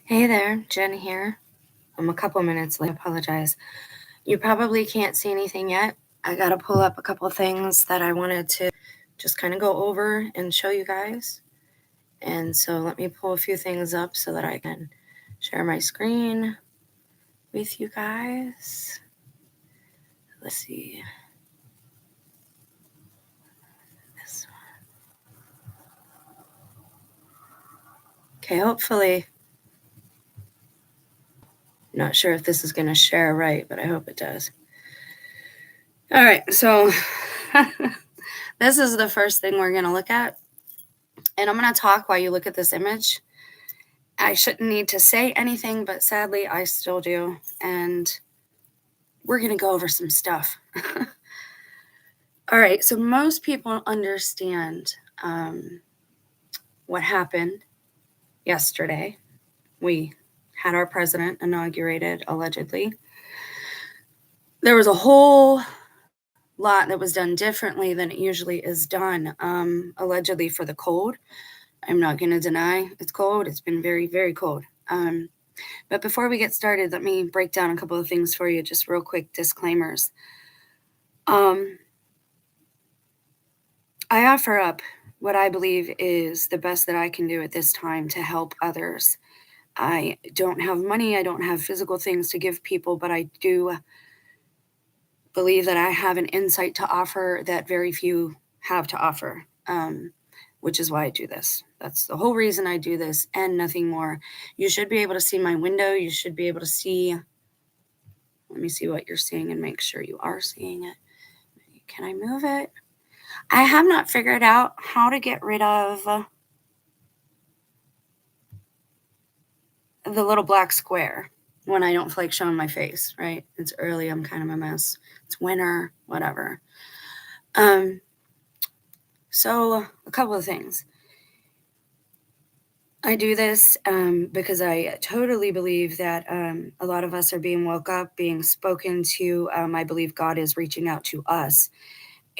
Hey there, Jen here. I'm a couple minutes late, I apologize. You probably can't see anything yet. I gotta pull up a couple things that I wanted to just kind of go over and show you guys. And so let me pull a few things up so that I can share my screen with you guys. Let's see. This one. Okay, hopefully. Not sure if this is going to share right, but I hope it does. All right, so this is the first thing we're going to look at. And I'm going to talk while you look at this image. I shouldn't need to say anything, but sadly, I still do. And we're going to go over some stuff. All right, so most people understand what happened yesterday. We had our president inaugurated, allegedly. There was a whole lot that was done differently than it usually is done, allegedly for the cold. I'm not going to deny it's cold. It's been very, very cold. But before we get started, let me break down a couple of things for you, just real quick disclaimers. I offer up what I believe is the best that I can do at this time to help others. I don't have money, I don't have physical things to give people, but I do believe that I have an insight to offer that very few have to offer, which is why I do this. That's the whole reason I do this and nothing more. You should be able to see my window. You should be able to see. Let me see what you're seeing and make sure you are seeing it. Can I move it? I have not figured out how to get rid of the little black square when I don't feel like showing my face, right? It's early, I'm kind of a mess. It's winter, whatever. So a couple of things. I do this because I totally believe that a lot of us are being woke up, being spoken to. I believe God is reaching out to us.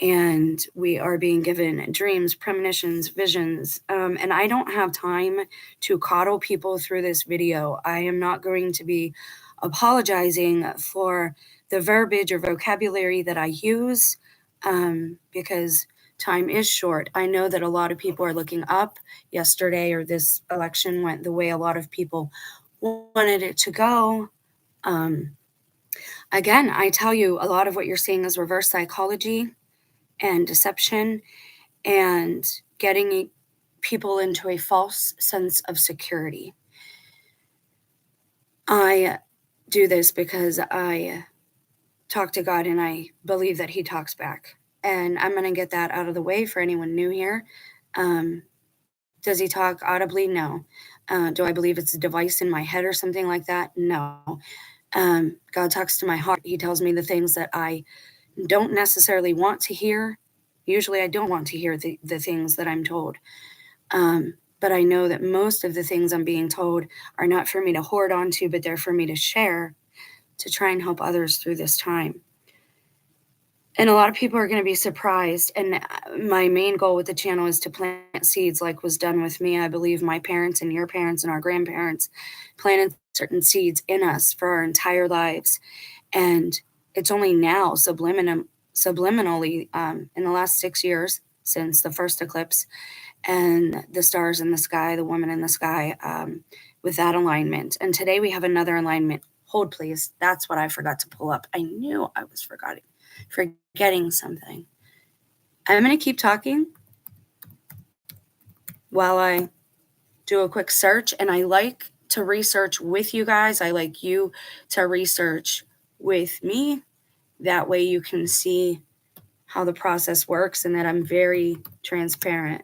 And we are being given dreams, premonitions, visions. And I don't have time to coddle people through this video. I am not going to be apologizing for the verbiage or vocabulary that I use because time is short. I know that a lot of people are looking up. Yesterday or this election went the way a lot of people wanted it to go. Again, I tell you, a lot of what you're seeing is reverse psychology and deception and getting people into a false sense of security. I do this because I talk to God and I believe that He talks back. And I'm going to get that out of the way for anyone new here. Does He talk audibly? No. Do I believe it's a device in my head or something like that? No. God talks to my heart. He tells me the things that I don't necessarily want to hear. Usually I don't want to hear the things that I'm told. But I know that most of the things I'm being told are not for me to hoard onto, but they're for me to share to try and help others through this time. And a lot of people are going to be surprised. And my main goal with the channel is to plant seeds like was done with me. I believe my parents and your parents and our grandparents planted certain seeds in us for our entire lives. And it's only now subliminally in the last 6 years since the first eclipse and the stars in the sky, the woman in the sky, with that alignment. And today we have another alignment. Hold, please. That's what I forgot to pull up. I knew I was forgetting something. I'm going to keep talking while I do a quick search. And I like to research with you guys. I like you to research with me. That way you can see how the process works and that I'm very transparent.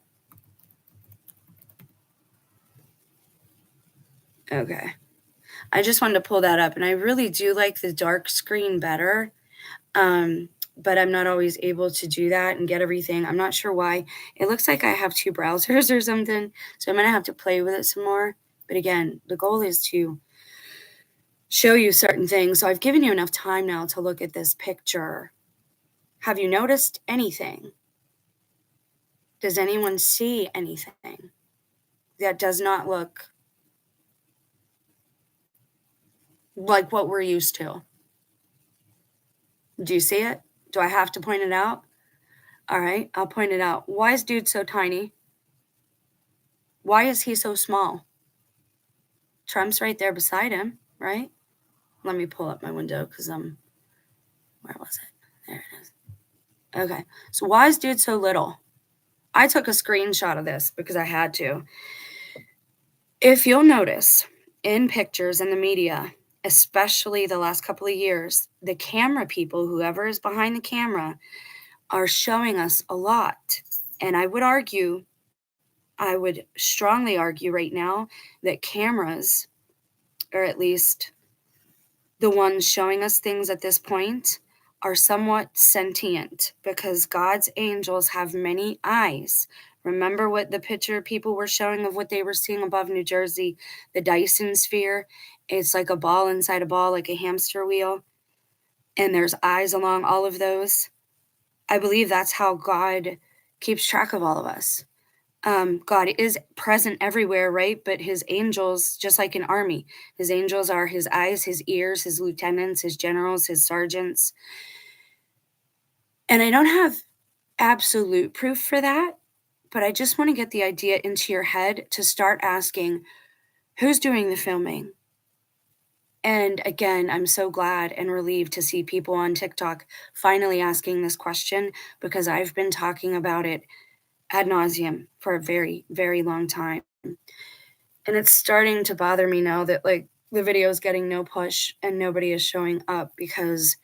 Okay. I just wanted to pull that up. And I really do like the dark screen better. But I'm not always able to do that and get everything. I'm not sure why. It looks like I have 2 browsers or something. So I'm going to have to play with it some more. But again, the goal is to show you certain things. So I've given you enough time now to look at this picture. Have you noticed anything? Does anyone see anything that does not look like what we're used to. Do you see it? Do I have to point it out? All right, I'll point it out. Why is dude so tiny? Why is he so small? Trump's right there beside him, right? Let me pull up my window because where was it? There it is. Okay, so why is dude so little? I took a screenshot of this because I had to. If you'll notice in pictures in the media, especially the last couple of years, the camera people, whoever is behind the camera, are showing us a lot. And I would strongly argue right now that cameras, or at least the ones showing us things at this point, are somewhat sentient because God's angels have many eyes. Remember what the picture people were showing of what they were seeing above New Jersey, the Dyson sphere? It's like a ball inside a ball, like a hamster wheel, and there's eyes along all of those. I believe that's how God keeps track of all of us. God is present everywhere, right? But his angels, just like an army, his angels are his eyes, his ears, his lieutenants, his generals, his sergeants. And I don't have absolute proof for that, but I just want to get the idea into your head to start asking, who's doing the filming? And again, I'm so glad and relieved to see people on TikTok finally asking this question because I've been talking about it ad nauseum for a very, very long time. And it's starting to bother me now that like the video is getting no push and nobody is showing up because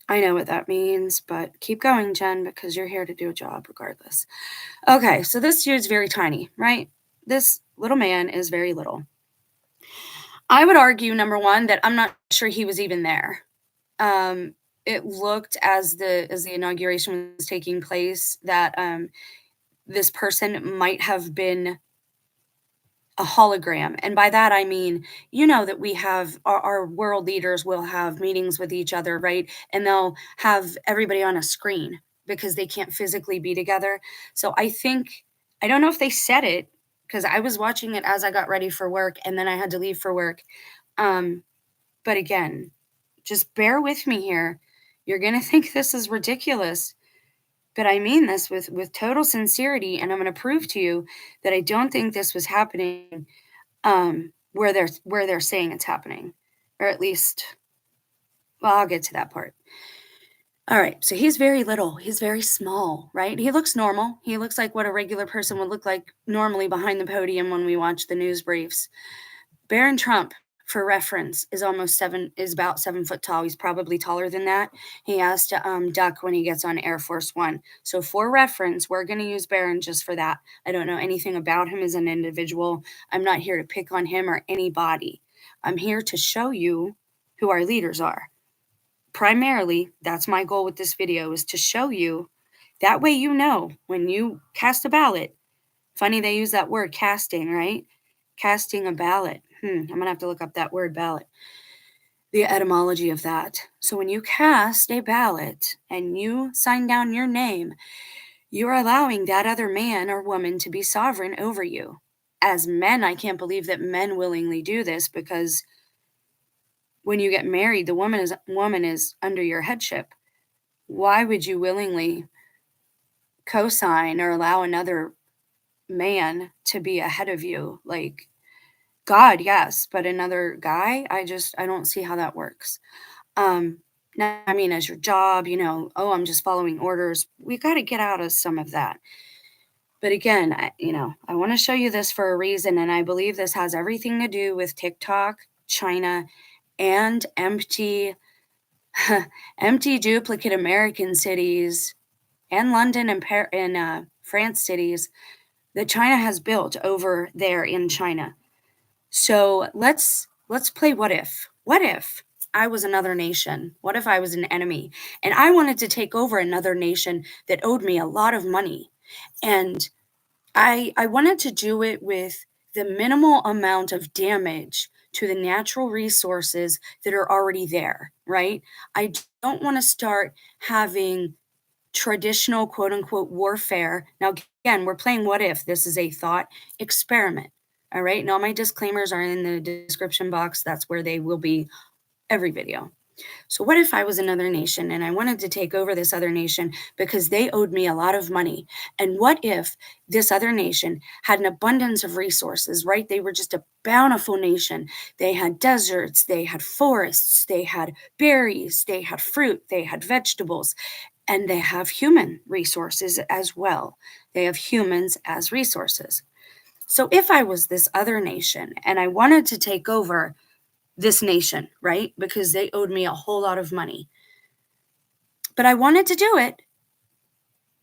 I know what that means, but keep going, Jen, because you're here to do a job regardless. Okay, so this dude's very tiny, right? This little man is very little. I would argue, number one, that I'm not sure he was even there. It looked as the inauguration was taking place that this person might have been a hologram. And by that, I mean, you know, that we have our world leaders will have meetings with each other, right? And they'll have everybody on a screen because they can't physically be together. So I think, I don't know if they said it because I was watching it as I got ready for work and then I had to leave for work. But again, just bear with me here. You're going to think this is ridiculous, but I mean this with total sincerity. And I'm going to prove to you that I don't think this was happening where they're saying it's happening, or at least, well, I'll get to that part. All right, so he's very little. He's very small, right? He looks normal. He looks like what a regular person would look like normally behind the podium when we watch the news briefs. Barron Trump, for reference, is about 7 foot tall. He's probably taller than that. He has to duck when he gets on Air Force One. So for reference, we're going to use Barron just for that. I don't know anything about him as an individual. I'm not here to pick on him or anybody. I'm here to show you who our leaders are. Primarily, that's my goal with this video, is to show you. That way you know when you cast a ballot. Funny they use that word casting, right? Casting a ballot. I'm going to have to look up that word ballot, the etymology of that. So when you cast a ballot and you sign down your name, you're allowing that other man or woman to be sovereign over you. As men, I can't believe that men willingly do this because when you get married, the woman is under your headship. Why would you willingly co-sign or allow another man to be ahead of you? Like, God, yes, but another guy, I don't see how that works. Now, I mean, as your job, oh, I'm just following orders. We got to get out of some of that. But again, I want to show you this for a reason, and I believe this has everything to do with TikTok, China, and empty duplicate American cities and London and France cities that China has built over there in China. So let's play what if. What if I was another nation? What if I was an enemy and I wanted to take over another nation that owed me a lot of money? And I wanted to do it with the minimal amount of damage to the natural resources that are already there, right? I don't want to start having traditional quote unquote warfare. Now, again, we're playing what if. This is a thought experiment. All right. And all my disclaimers are in the description box. That's where they will be every video. So what if I was another nation and I wanted to take over this other nation because they owed me a lot of money? And what if this other nation had an abundance of resources, right? They were just a bountiful nation. They had deserts, they had forests, they had berries, they had fruit, they had vegetables, and they have human resources as well. They have humans as resources. So if I was this other nation and I wanted to take over this nation, right? Because they owed me a whole lot of money. But I wanted to do it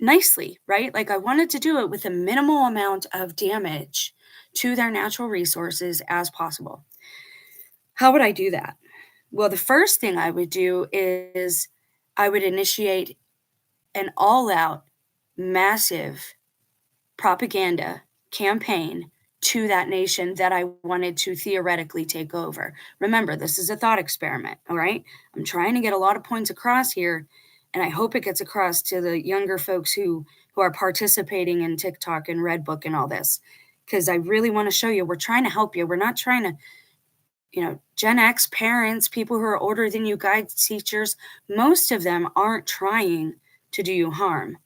nicely, right? Like I wanted to do it with a minimal amount of damage to their natural resources as possible. How would I do that? Well, the first thing I would do is I would initiate an all out, massive propaganda campaign to that nation that I wanted to theoretically take over. Remember, this is a thought experiment, all right? I'm trying to get a lot of points across here, and I hope it gets across to the younger folks who are participating in TikTok and Redbook and all this, because I really want to show you we're trying to help you. We're not trying to, Gen X parents, people who are older than you, guides, teachers, most of them aren't trying to do you harm,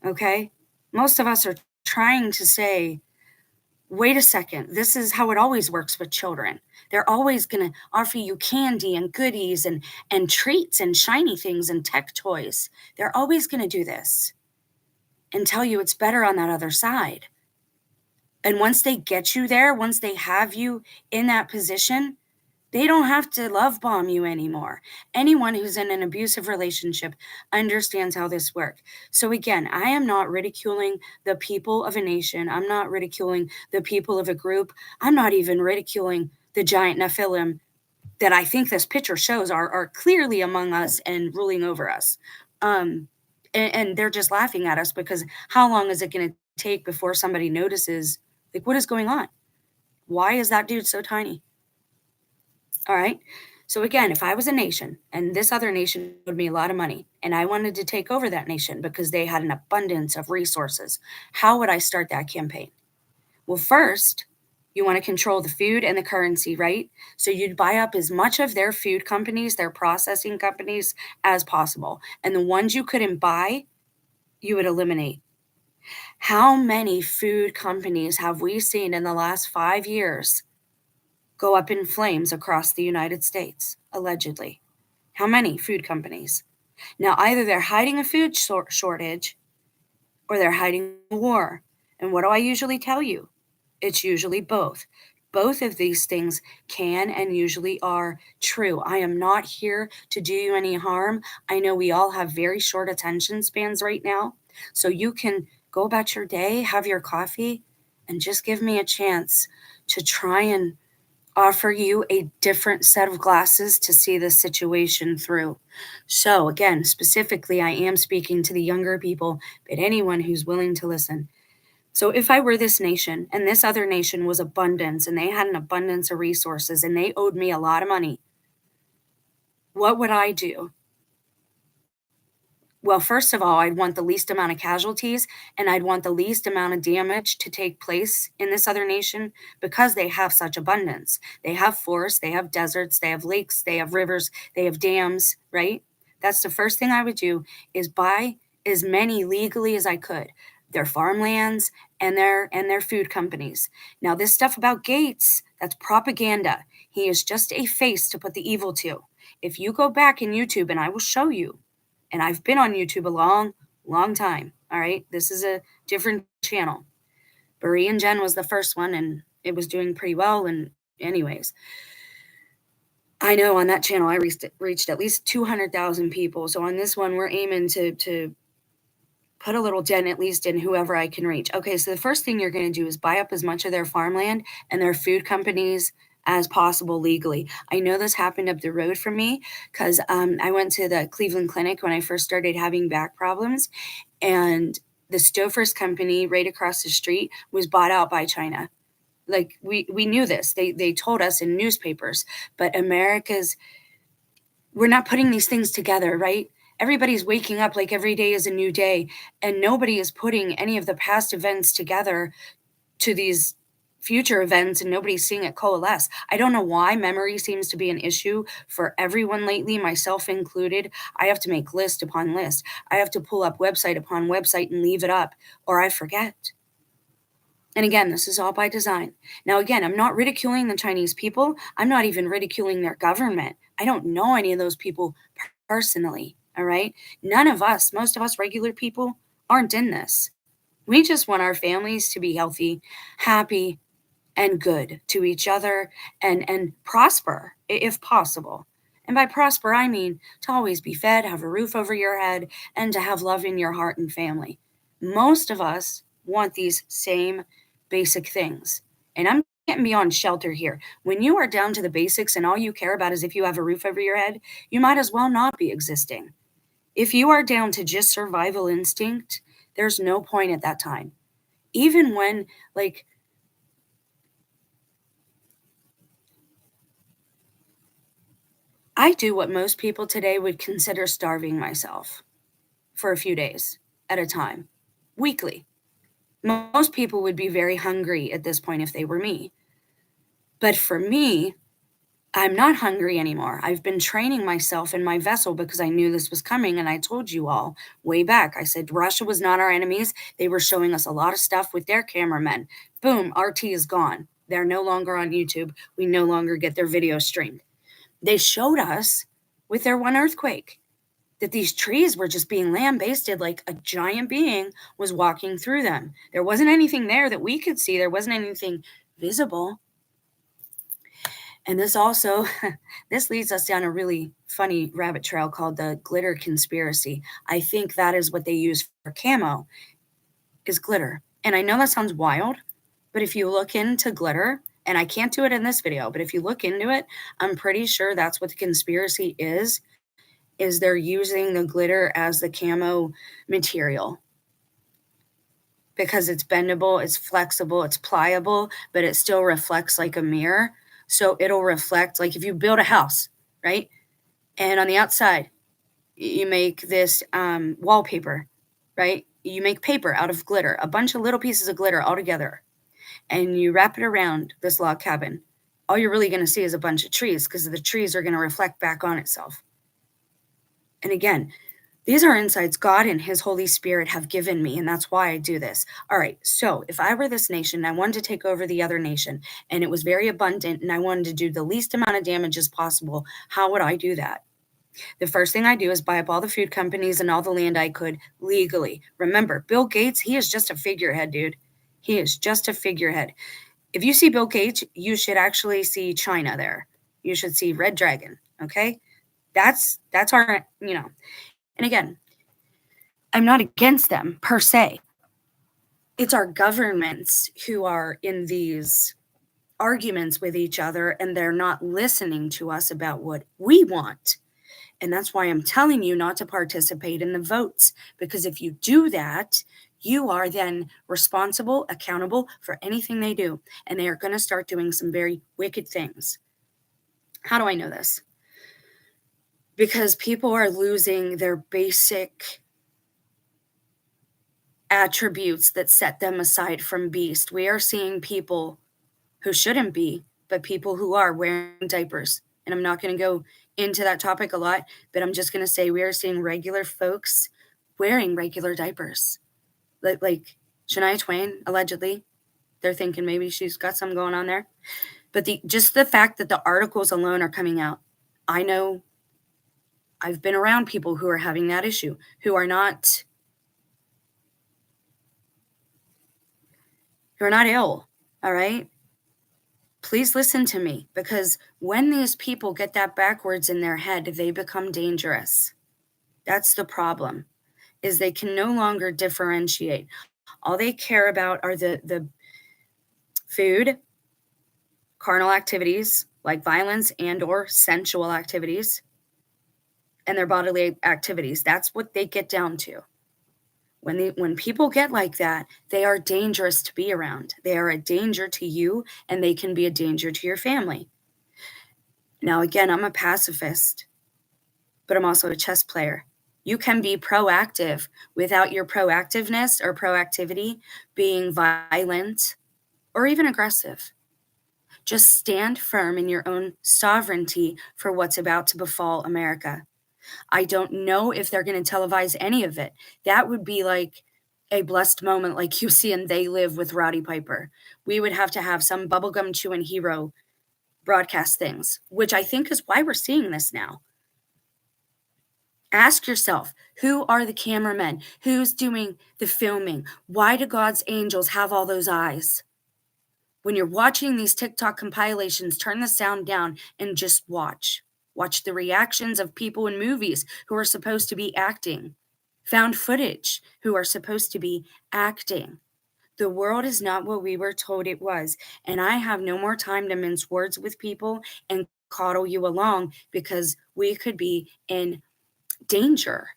okay? Most of us are trying to say, wait a second, this is how it always works with children. They're always going to offer you candy and goodies and treats and shiny things and tech toys. They're always going to do this and tell you it's better on that other side. And once they get you there, once they have you in that position, they don't have to love bomb you anymore. Anyone who's in an abusive relationship understands how this works. So again, I am not ridiculing the people of a nation. I'm not ridiculing the people of a group. I'm not even ridiculing the giant Nephilim that I think this picture shows are clearly among us and ruling over us. And they're just laughing at us because how long is it going to take before somebody notices, like, what is going on? Why is that dude so tiny? All right. So again, if I was a nation and this other nation owed me a lot of money and I wanted to take over that nation because they had an abundance of resources, how would I start that campaign? Well, first, you want to control the food and the currency, right? So you'd buy up as much of their food companies, their processing companies as possible. And the ones you couldn't buy, you would eliminate. How many food companies have we seen in the last 5 years go up in flames across the United States, allegedly? How many food companies? Now, either they're hiding a food shortage or they're hiding a war. And what do I usually tell you? It's usually both. Both of these things can and usually are true. I am not here to do you any harm. I know we all have very short attention spans right now. So you can go about your day, have your coffee, and just give me a chance to try and offer you a different set of glasses to see this situation through. So, again, specifically, I am speaking to the younger people, but anyone who's willing to listen. So, if I were this nation and this other nation was abundance and they had an abundance of resources and they owed me a lot of money, what would I do? Well, first of all, I'd want the least amount of casualties and I'd want the least amount of damage to take place in this other nation because they have such abundance. They have forests, they have deserts, they have lakes, they have rivers, they have dams, right? That's the first thing I would do is buy as many legally as I could. Their farmlands and their food companies. Now, this stuff about Gates, that's propaganda. He is just a face to put the evil to. If you go back in YouTube and I will show you, and I've been on YouTube a long, long time. All right. This is a different channel. Brie and Jen was the first one, and it was doing pretty well. And, anyways, I know on that channel I reached at least 200,000 people. So on this one, we're aiming to put a little dent at least in whoever I can reach. Okay, so the first thing you're going to do is buy up as much of their farmland and their food companies as possible legally. I know this happened up the road from me because I went to the Cleveland Clinic when I first started having back problems, and the Stouffer's company right across the street was bought out by China. Like we knew this. They told us in newspapers, but we're not putting these things together, right? Everybody's waking up like every day is a new day, and nobody is putting any of the past events together to these future events and nobody's seeing it coalesce. I don't know why memory seems to be an issue for everyone lately, myself included. I have to make list upon list. I have to pull up website upon website and leave it up, or I forget. And again, this is all by design. Now, again, I'm not ridiculing the Chinese people. I'm not even ridiculing their government. I don't know any of those people personally. All right. None of us, most of us regular people, aren't in this. We just want our families to be healthy, happy, and good to each other and prosper if possible. And by prosper, I mean to always be fed, have a roof over your head, and to have love in your heart and family. Most of us want these same basic things. And I'm getting beyond shelter here. When you are down to the basics and all you care about is if you have a roof over your head, you might as well not be existing. If you are down to just survival instinct, there's no point at that time. Even when, like, I do what most people today would consider starving myself for a few days at a time, weekly. Most people would be very hungry at this point if they were me. But for me, I'm not hungry anymore. I've been training myself in my vessel because I knew this was coming. And I told you all way back, I said Russia was not our enemies. They were showing us a lot of stuff with their cameramen. Boom, RT is gone. They're no longer on YouTube. We no longer get their video streamed. They showed us with their one earthquake that these trees were just being lambasted like a giant being was walking through them. There wasn't anything there that we could see. There wasn't anything visible. And this also, this leads us down a really funny rabbit trail called the glitter conspiracy. I think that is what they use for camo, is glitter. And I know that sounds wild, but if you look into glitter, and I can't do it in this video, but if you look into it, I'm pretty sure that's what the conspiracy is they're using the glitter as the camo material because it's bendable, it's flexible, it's pliable, but it still reflects like a mirror. So it'll reflect, like if you build a house, right? And on the outside, you make this wallpaper, right? You make paper out of glitter, a bunch of little pieces of glitter all together, and you wrap it around this log cabin. All you're really going to see is a bunch of trees because the trees are going to reflect back on itself. And again, these are insights God and His Holy Spirit have given me, and that's why I do this. All right, so if I were this nation, I wanted to take over the other nation, and it was very abundant, and I wanted to do the least amount of damage as possible, how would I do that? The first thing I do is buy up all the food companies and all the land I could legally. Remember, Bill Gates, he is just a figurehead, dude. He is just a figurehead. If you see Bill Gates, you should actually see China there. You should see Red Dragon, okay? That's our, and again, I'm not against them per se. It's our governments who are in these arguments with each other and they're not listening to us about what we want. And that's why I'm telling you not to participate in the votes, because if you do that, you are then responsible, accountable for anything they do. And they are going to start doing some very wicked things. How do I know this? Because people are losing their basic attributes that set them aside from beast. We are seeing people who shouldn't be, but people who are wearing diapers. And I'm not going to go into that topic a lot, but I'm just going to say we are seeing regular folks wearing regular diapers. Like Shania Twain, allegedly. They're thinking maybe she's got something going on there. But just the fact that the articles alone are coming out, I know I've been around people who are having that issue, who are not ill, all right? Please listen to me, because when these people get that backwards in their head, they become dangerous. That's the problem, is they can no longer differentiate. All they care about are the food, carnal activities like violence and or sensual activities, and their bodily activities. That's what they get down to. When people get like that, they are dangerous to be around. They are a danger to you, and they can be a danger to your family. Now, again, I'm a pacifist, but I'm also a chess player. You can be proactive without your proactiveness or proactivity being violent or even aggressive. Just stand firm in your own sovereignty for what's about to befall America. I don't know if they're going to televise any of it. That would be like a blessed moment like you see in They Live with Roddy Piper. We would have to have some bubblegum chewing hero broadcast things, which I think is why we're seeing this now. Ask yourself, who are the cameramen? Who's doing the filming? Why do God's angels have all those eyes? When you're watching these TikTok compilations, turn the sound down and just watch. Watch the reactions of people in movies who are supposed to be acting. Found footage who are supposed to be acting. The world is not what we were told it was, and I have no more time to mince words with people and coddle you along because we could be in danger.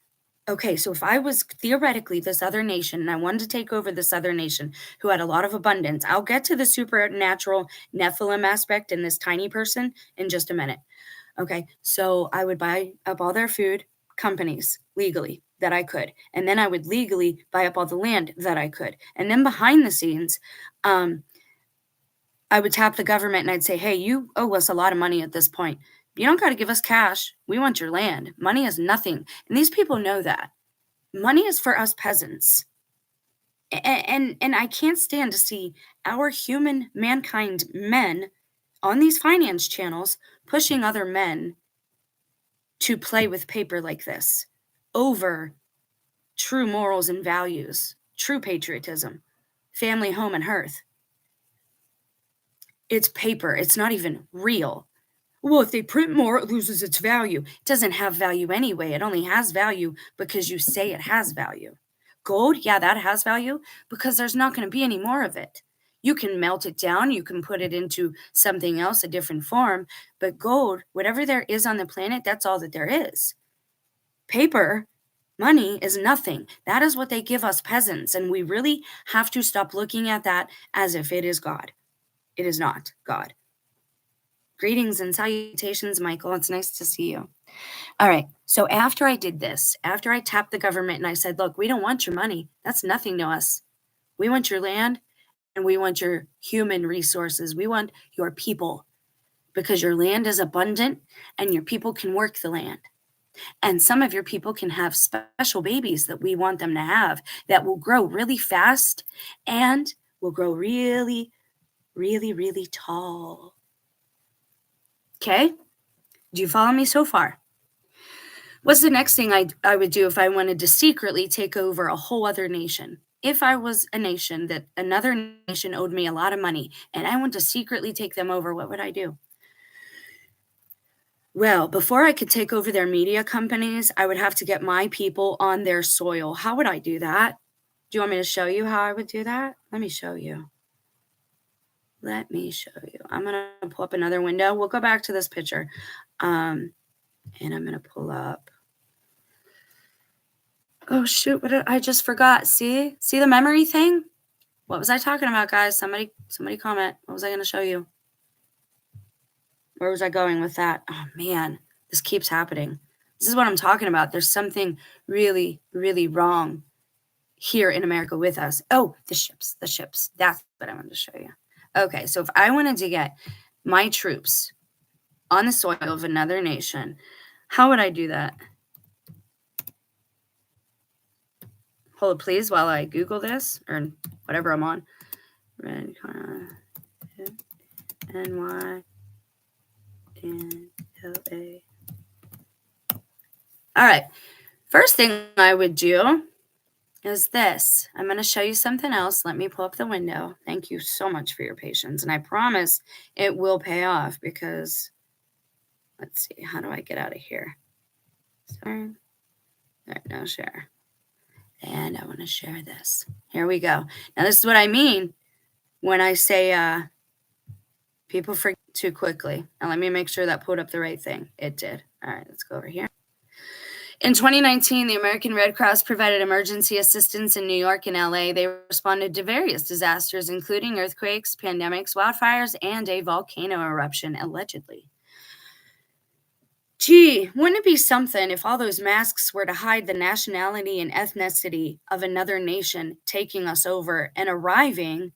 Okay, so if I was theoretically this other nation and I wanted to take over this other nation who had a lot of abundance, I'll get to the supernatural Nephilim aspect in this tiny person in just a minute. Okay, so I would buy up all their food companies legally that I could, and then I would legally buy up all the land that I could. And then behind the scenes, I would tap the government and I'd say, hey, you owe us a lot of money at this point. You don't got to give us cash. We want your land. Money is nothing. And these people know that. Money is for us peasants. And I can't stand to see our human mankind men on these finance channels pushing other men to play with paper like this over true morals and values, true patriotism, family, home, and hearth. It's paper. It's not even real. Well, if they print more, it loses its value. It doesn't have value anyway. It only has value because you say it has value. Gold, yeah, that has value because there's not going to be any more of it. You can melt it down. You can put it into something else, a different form. But gold, whatever there is on the planet, that's all that there is. Paper, money is nothing. That is what they give us peasants. And we really have to stop looking at that as if it is God. It is not God. Greetings and salutations, Michael. It's nice to see you. All right. So after I did this, after I tapped the government and I said, look, we don't want your money. That's nothing to us. We want your land and we want your human resources. We want your people because your land is abundant and your people can work the land. And some of your people can have special babies that we want them to have that will grow really fast and will grow really, really, really tall. Okay? Do you follow me so far? What's the next thing I would do if I wanted to secretly take over a whole other nation? If I was a nation that another nation owed me a lot of money and I want to secretly take them over, what would I do? Well, before I could take over their media companies, I would have to get my people on their soil. How would I do that? Do you want me to show you how I would do that? Let me show you. Let me show you. I'm going to pull up another window. We'll go back to this picture. And I'm going to pull up. Oh, shoot. I just forgot. See the memory thing? What was I talking about, guys? Somebody comment. What was I going to show you? Where was I going with that? Oh, man. This keeps happening. This is what I'm talking about. There's something really, really wrong here in America with us. Oh, the ships. That's what I wanted to show you. Okay, so if I wanted to get my troops on the soil of another nation, how would I do that? Hold please while I Google this or whatever I'm on. Red NY NLA. All right. First thing I would do is this. I'm going to show you something else. Let me pull up the window. Thank you so much for your patience. And I promise it will pay off because, let's see, how do I get out of here? Sorry. All right, now share. And I want to share this. Here we go. Now, this is what I mean when I say people forget too quickly. Now, let me make sure that pulled up the right thing. It did. All right, let's go over here. In 2019, the American Red Cross provided emergency assistance in New York and LA. They responded to various disasters, including earthquakes, pandemics, wildfires, and a volcano eruption, allegedly. Gee, wouldn't it be something if all those masks were to hide the nationality and ethnicity of another nation taking us over and arriving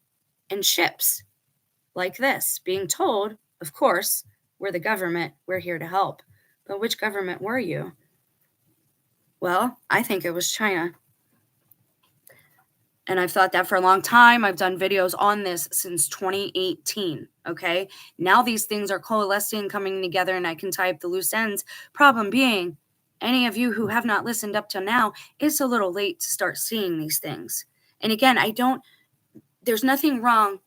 in ships like this, being told, of course, we're the government, we're here to help. But which government were you? Well, I think it was China. And I've thought that for a long time. I've done videos on this since 2018. Okay. Now these things are coalescing, coming together, and I can tie up the loose ends. Problem being, any of you who have not listened up till now, it's a little late to start seeing these things. And again, there's nothing wrong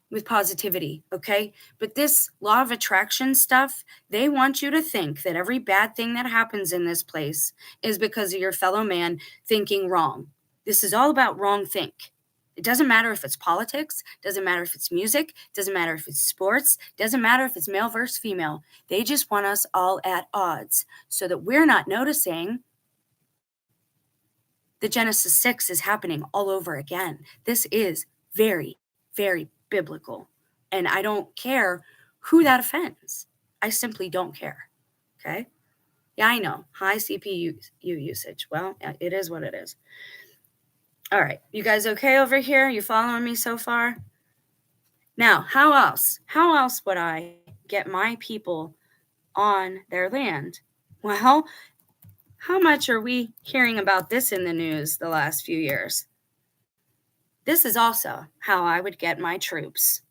with positivity, okay? But this law of attraction stuff, they want you to think that every bad thing that happens in this place is because of your fellow man thinking wrong. This is all about wrong think. It doesn't matter if it's politics, doesn't matter if it's music, doesn't matter if it's sports, doesn't matter if it's male versus female. They just want us all at odds so that we're not noticing the Genesis 6 is happening all over again. This is very, very biblical. And I don't care who that offends. I simply don't care. Okay? Yeah, I know. High CPU usage. Well, it is what it is. All right. You guys okay over here? You following me so far? Now, how else? How else would I get my people on their land? Well, how much are we hearing about this in the news the last few years? This is also how I would get my troops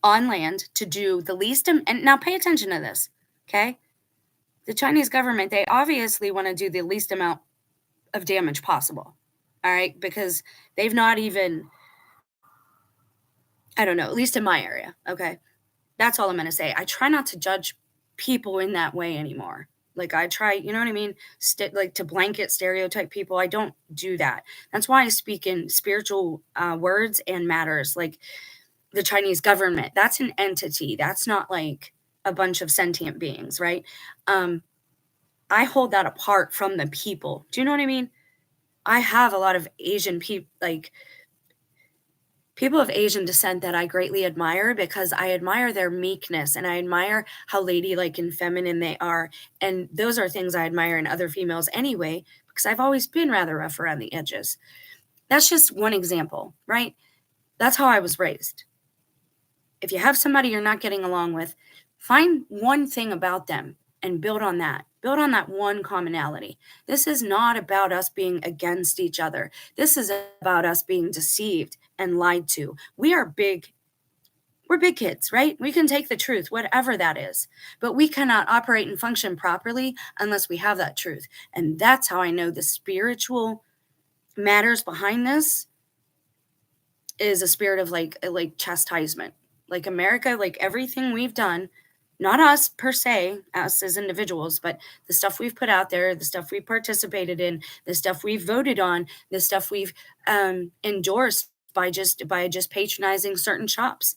on land to do the least. And now pay attention to this, okay? The Chinese government, they obviously want to do the least amount of damage possible, all right? Because they've not even, I don't know, at least in my area, okay? That's all I'm going to say. I try not to judge people in that way anymore. Like I try, you know what I mean? Like to blanket stereotype people. I don't do that. That's why I speak in spiritual words and matters. Like the Chinese government, that's an entity. That's not like a bunch of sentient beings, right? I hold that apart from the people. Do you know what I mean? I have a lot of Asian people, like people of Asian descent that I greatly admire because I admire their meekness and I admire how ladylike and feminine they are. And those are things I admire in other females anyway, because I've always been rather rough around the edges. That's just one example, right? That's how I was raised. If you have somebody you're not getting along with, find one thing about them and build on that. Build on that one commonality. This is not about us being against each other. This is about us being deceived and lied to. We're big kids, right? We can take the truth, whatever that is, but we cannot operate and function properly unless we have that truth. And that's how I know the spiritual matters behind this is a spirit of like chastisement. Like America, like everything we've done, not us per se, us as individuals, but the stuff we've put out there, the stuff we participated in, the stuff we've voted on, the stuff we've endorsed by just patronizing certain shops.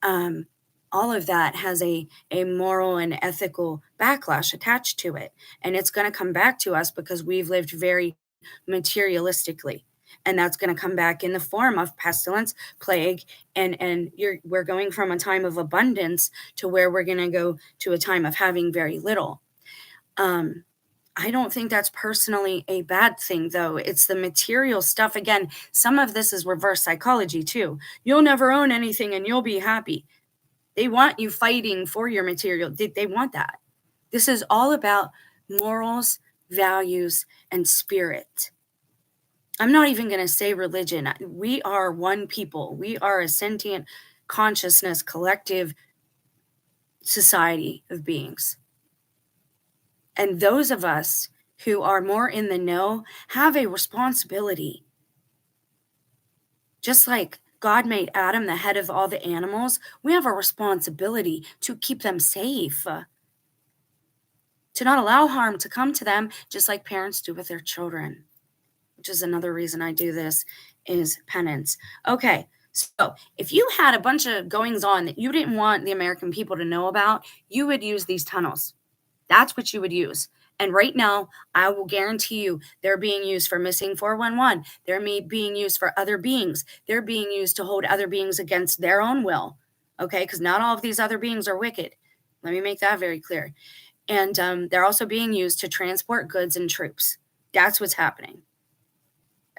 All of that has a moral and ethical backlash attached to it. And it's going to come back to us because we've lived very materialistically. And that's going to come back in the form of pestilence, plague, and we're going from a time of abundance to where we're going to go to a time of having very little. I don't think that's personally a bad thing, though. It's the material stuff. Again, some of this is reverse psychology, too. You'll never own anything and you'll be happy. They want you fighting for your material. They want that. This is all about morals, values, and spirit. I'm not even going to say religion. We are one people. We are a sentient consciousness, collective society of beings. And those of us who are more in the know have a responsibility. Just like God made Adam the head of all the animals, we have a responsibility to keep them safe, to not allow harm to come to them, just like parents do with their children, which is another reason I do this, is penance. Okay, so if you had a bunch of goings on that you didn't want the American people to know about, you would use these tunnels. That's what you would use. And right now, I will guarantee you they're being used for missing 411. They're being used for other beings. They're being used to hold other beings against their own will. Okay, because not all of these other beings are wicked. Let me make that very clear. And they're also being used to transport goods and troops. That's what's happening.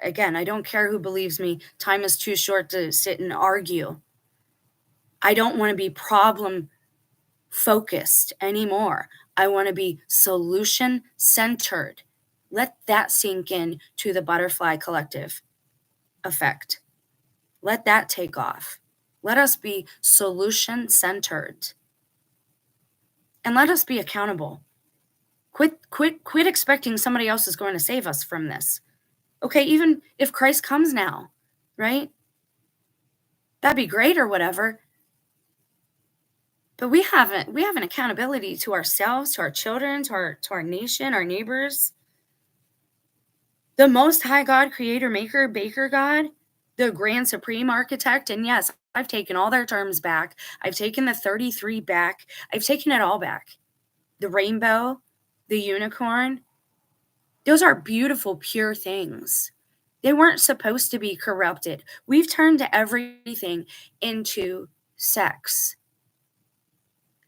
Again, I don't care who believes me. Time is too short to sit and argue. I don't want to be problem focused anymore. I want to be solution centered. Let that sink in to the butterfly collective effect. Let that take off. Let us be solution centered. And let us be accountable. Quit expecting somebody else is going to save us from this. Okay, even if Christ comes now, right? That'd be great or whatever. But we have an accountability to ourselves, to our children, to our nation, our neighbors. The Most High God, Creator, Maker, Baker God, the Grand Supreme Architect. And yes, I've taken all their terms back. I've taken the 33 back. I've taken it all back. The rainbow, the unicorn, those are beautiful, pure things. They weren't supposed to be corrupted. We've turned everything into sex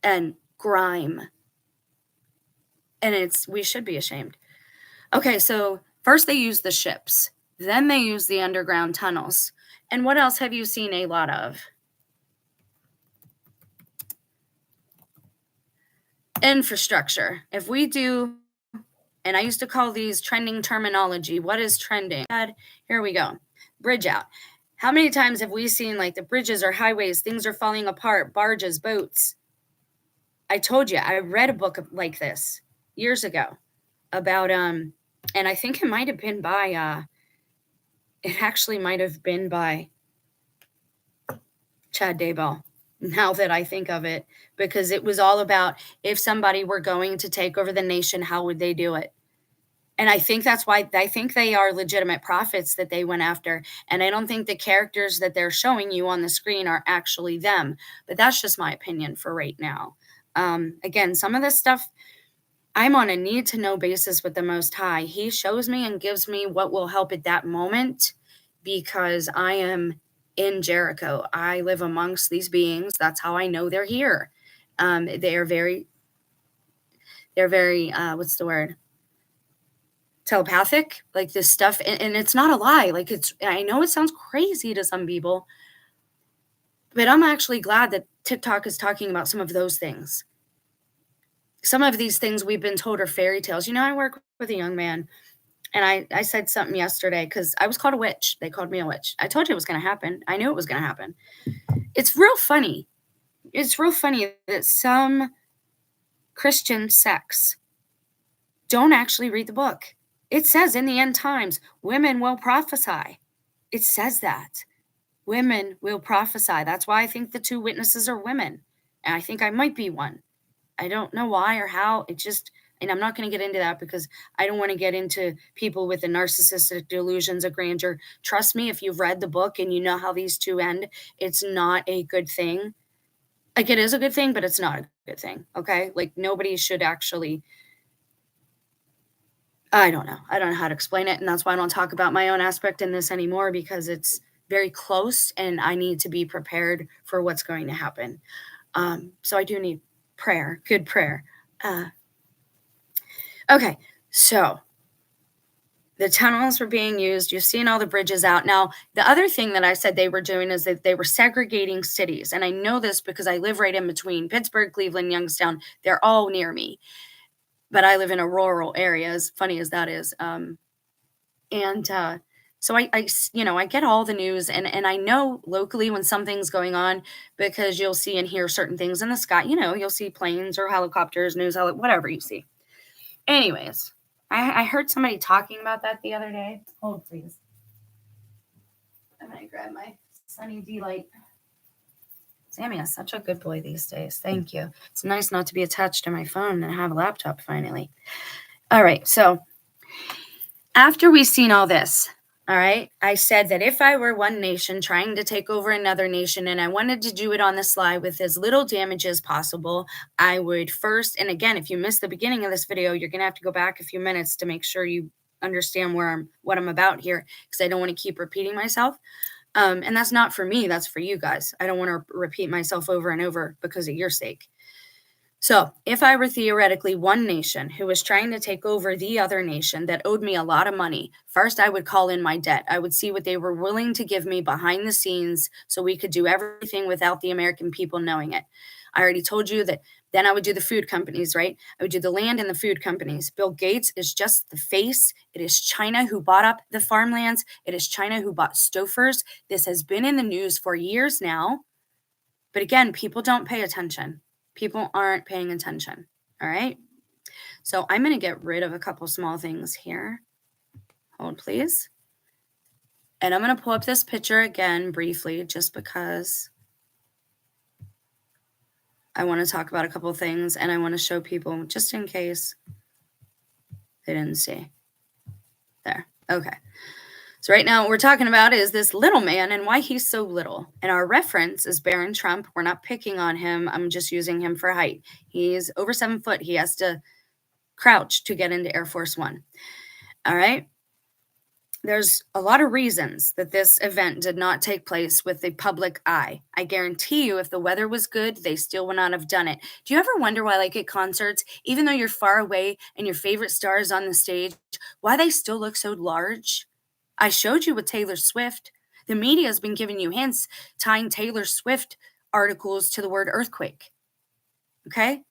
and grime. And we should be ashamed. Okay, so first they use the ships, then they use the underground tunnels. And what else have you seen a lot of? Infrastructure. If we do, and I used to call these trending terminology. What is trending? Here we go. Bridge out. How many times have we seen like the bridges or highways, things are falling apart, barges, boats? I told you, I read a book like this years ago about, and I think it might have been by, it actually might have been by Chad Daybell, now that I think of it, because it was all about if somebody were going to take over the nation, how would they do it? And I think that's why I think they are legitimate prophets that they went after. And I don't think the characters that they're showing you on the screen are actually them. But that's just my opinion for right now. Again, some of this stuff, I'm on a need to know basis with the Most High. He shows me and gives me what will help at that moment because I am in Jericho. I live amongst these beings. That's how I know they're here. They're very, what's the word? Telepathic, like this stuff. And it's not a lie. Like I know it sounds crazy to some people, but I'm actually glad that TikTok is talking about some of those things. Some of these things we've been told are fairy tales. You know, I work with a young man and I said something yesterday because I was called a witch. They called me a witch. I told you it was going to happen. I knew it was going to happen. It's real funny. It's real funny that some Christian sects don't actually read the book. It says in the end times, women will prophesy. It says that. Women will prophesy. That's why I think the two witnesses are women. And I think I might be one. I don't know why or how. And I'm not going to get into that because I don't want to get into people with the narcissistic delusions of grandeur. Trust me, if you've read the book and you know how these two end, it's not a good thing. Like, it is a good thing, but it's not a good thing. Okay? Like, nobody should actually... I don't know how to explain it. And that's why I don't talk about my own aspect in this anymore because it's very close and I need to be prepared for what's going to happen. So I do need prayer, good prayer. Okay, so the tunnels were being used. You've seen all the bridges out. Now, the other thing that I said they were doing is that they were segregating cities. And I know this because I live right in between Pittsburgh, Cleveland, Youngstown. They're all near me. But I live in a rural area, as funny as that is. So I get all the news and I know locally when something's going on because you'll see and hear certain things in the sky. You know, you'll see planes or helicopters, whatever you see. Anyways, I heard somebody talking about that the other day. Hold, please. I'm going to grab my Sunny D-Light. Sammy is such a good boy these days. Thank you. It's nice not to be attached to my phone and have a laptop finally. All right. So after we've seen all this, all right, I said that if I were one nation trying to take over another nation and I wanted to do it on the sly with as little damage as possible, I would first, and again, if you missed the beginning of this video, you're going to have to go back a few minutes to make sure you understand what I'm about here because I don't want to keep repeating myself. And that's not for me. That's for you guys. I don't want to repeat myself over and over because of your sake. So, if I were theoretically one nation who was trying to take over the other nation that owed me a lot of money, first I would call in my debt. I would see what they were willing to give me behind the scenes so we could do everything without the American people knowing it. I already told you that then I would do the food companies, right? I would do the land and the food companies. Bill Gates is just the face. It is China who bought up the farmlands. It is China who bought Stofers. This has been in the news for years now. But again, people don't pay attention. People aren't paying attention. All right. So I'm going to get rid of a couple small things here. Hold, please. And I'm going to pull up this picture again briefly just because I want to talk about a couple things and I want to show people just in case they didn't see. There. Okay. So right now what we're talking about is this little man and why he's so little. And our reference is Barron Trump. We're not picking on him. I'm just using him for height. He's over 7 foot. He has to crouch to get into Air Force One. All right. There's a lot of reasons that this event did not take place with the public eye. I guarantee you, if the weather was good, they still would not have done it. Do you ever wonder why, like at concerts, even though you're far away and your favorite star is on the stage, why they still look so large? I showed you with Taylor Swift. The media has been giving you hints tying Taylor Swift articles to the word earthquake. Okay?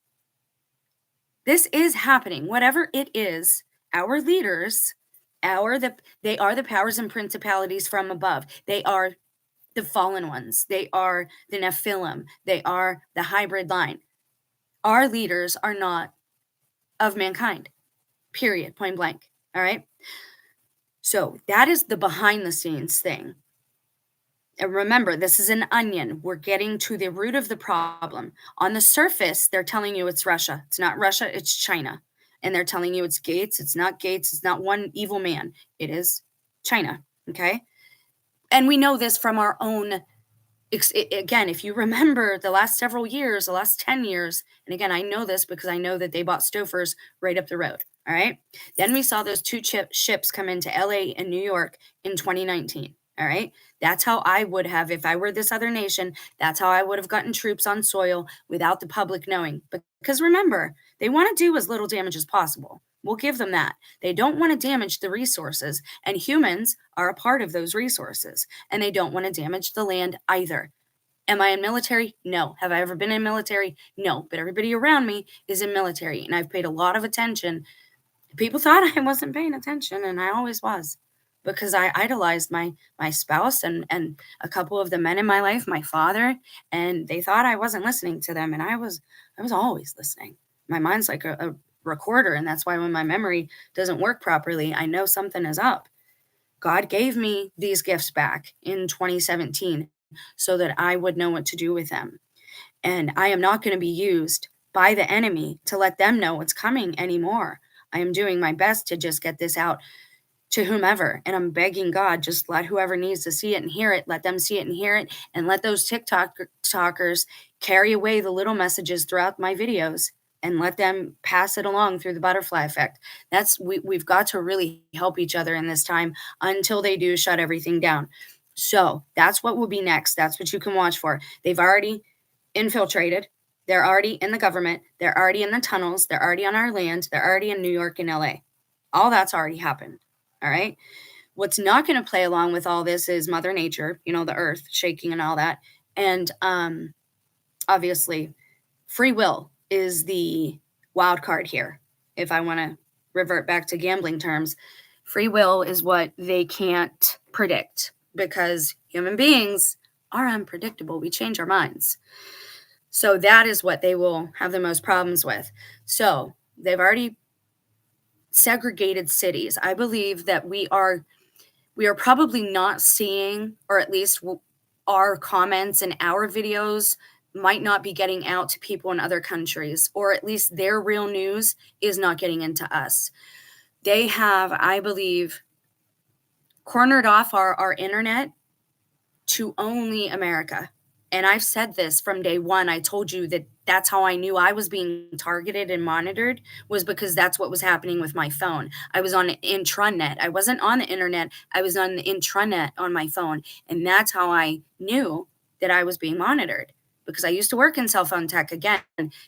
This is happening. Whatever it is, our leaders, they are the powers and principalities from above. They are the fallen ones. They are the Nephilim. They are the hybrid line. Our leaders are not of mankind. Period. Point blank. All right. So that is the behind the scenes thing. And remember, this is an onion. We're getting to the root of the problem. On the surface, they're telling you it's Russia. It's not Russia, it's China. And they're telling you it's Gates. It's not Gates. It's not one evil man. It is China. Okay. And we know this from our own. Again, if you remember the last several years, the last 10 years, and again, I know this because I know that they bought Stofers right up the road. All right. Then we saw those two ships come into LA and New York in 2019. All right. That's how I would have, if I were this other nation, that's how I would have gotten troops on soil without the public knowing. Because remember, they want to do as little damage as possible. We'll give them that. They don't want to damage the resources, and humans are a part of those resources, and they don't want to damage the land either. Am I in military? No. Have I ever been in military? No. But everybody around me is in military, and I've paid a lot of attention. People thought I wasn't paying attention, and I always was, because I idolized my spouse and a couple of the men in my life, my father, and they thought I wasn't listening to them, and I was always listening. My mind's like a recorder, and that's why when my memory doesn't work properly, I know something is up. God gave me these gifts back in 2017 so that I would know what to do with them. And I am not going to be used by the enemy to let them know what's coming anymore. I am doing my best to just get this out to whomever. And I'm begging God, just let whoever needs to see it and hear it, let them see it and hear it, and let those TikTokers carry away the little messages throughout my videos and let them pass it along through the butterfly effect. We've got to really help each other in this time until they do shut everything down. So that's what will be next. That's what you can watch for. They've already infiltrated. They're already in the government. They're already in the tunnels. They're already on our land. They're already in New York and LA. All that's already happened. All right. What's not going to play along with all this is Mother Nature, the earth shaking and all that. And obviously, free will is the wild card here. If I want to revert back to gambling terms, free will is what they can't predict because human beings are unpredictable. We change our minds. So that is what they will have the most problems with. So they've already segregated cities. I believe that we are probably not seeing, or at least our comments and our videos might not be getting out to people in other countries, or at least their real news is not getting into us. They have, I believe, cornered off our internet to only America. And I've said this from day one. I told you that that's how I knew I was being targeted and monitored, was because that's what was happening with my phone. I was on intranet. I wasn't on the internet. I was on the intranet on my phone. And that's how I knew that I was being monitored. because I used to work in cell phone tech. Again,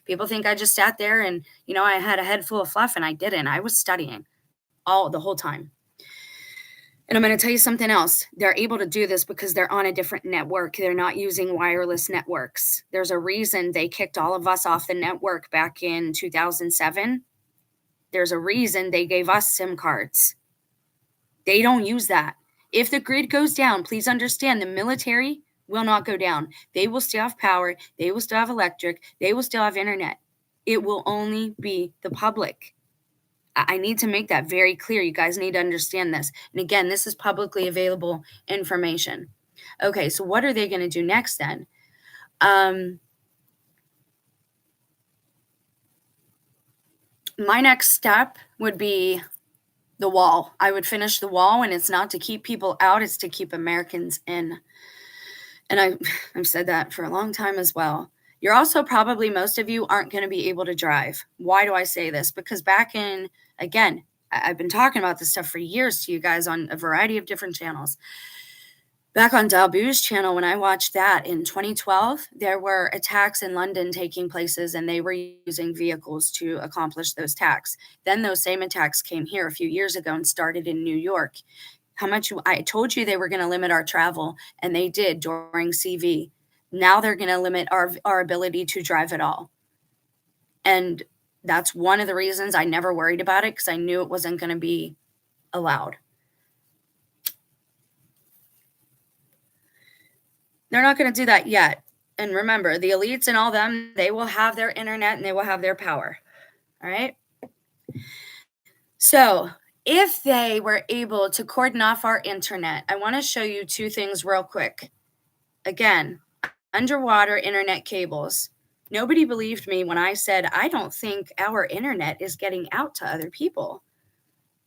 people think I just sat there and, I had a head full of fluff, and I didn't. I was studying the whole time. And I'm going to tell you something else. They're able to do this because they're on a different network. They're not using wireless networks. There's a reason they kicked all of us off the network back in 2007. There's a reason they gave us SIM cards. They don't use that. If the grid goes down, please understand the military will not go down. They will still have power. They will still have electric. They will still have internet. It will only be the public. I need to make that very clear. You guys need to understand this. And again, this is publicly available information. Okay, so what are they going to do next then? My next step would be the wall. I would finish the wall, and it's not to keep people out, it's to keep Americans in. And I've said that for a long time as well. You're also probably, most of you aren't going to be able to drive. Why do I say this? Because back in, again, I've been talking about this stuff for years to you guys on a variety of different channels. Back on Dalbu's channel, when I watched that in 2012, there were attacks in London taking places, and they were using vehicles to accomplish those attacks. Then those same attacks came here a few years ago and started in New York. I told you they were going to limit our travel, and they did during CV. Now they're going to limit our ability to drive at all. And that's one of the reasons I never worried about it, because I knew it wasn't going to be allowed. They're not going to do that yet. And remember, the elites and all them, they will have their internet and they will have their power. All right? So if they were able to cordon off our internet, I want to show you two things real quick. Again, underwater internet cables. Nobody believed me when I said, I don't think our internet is getting out to other people.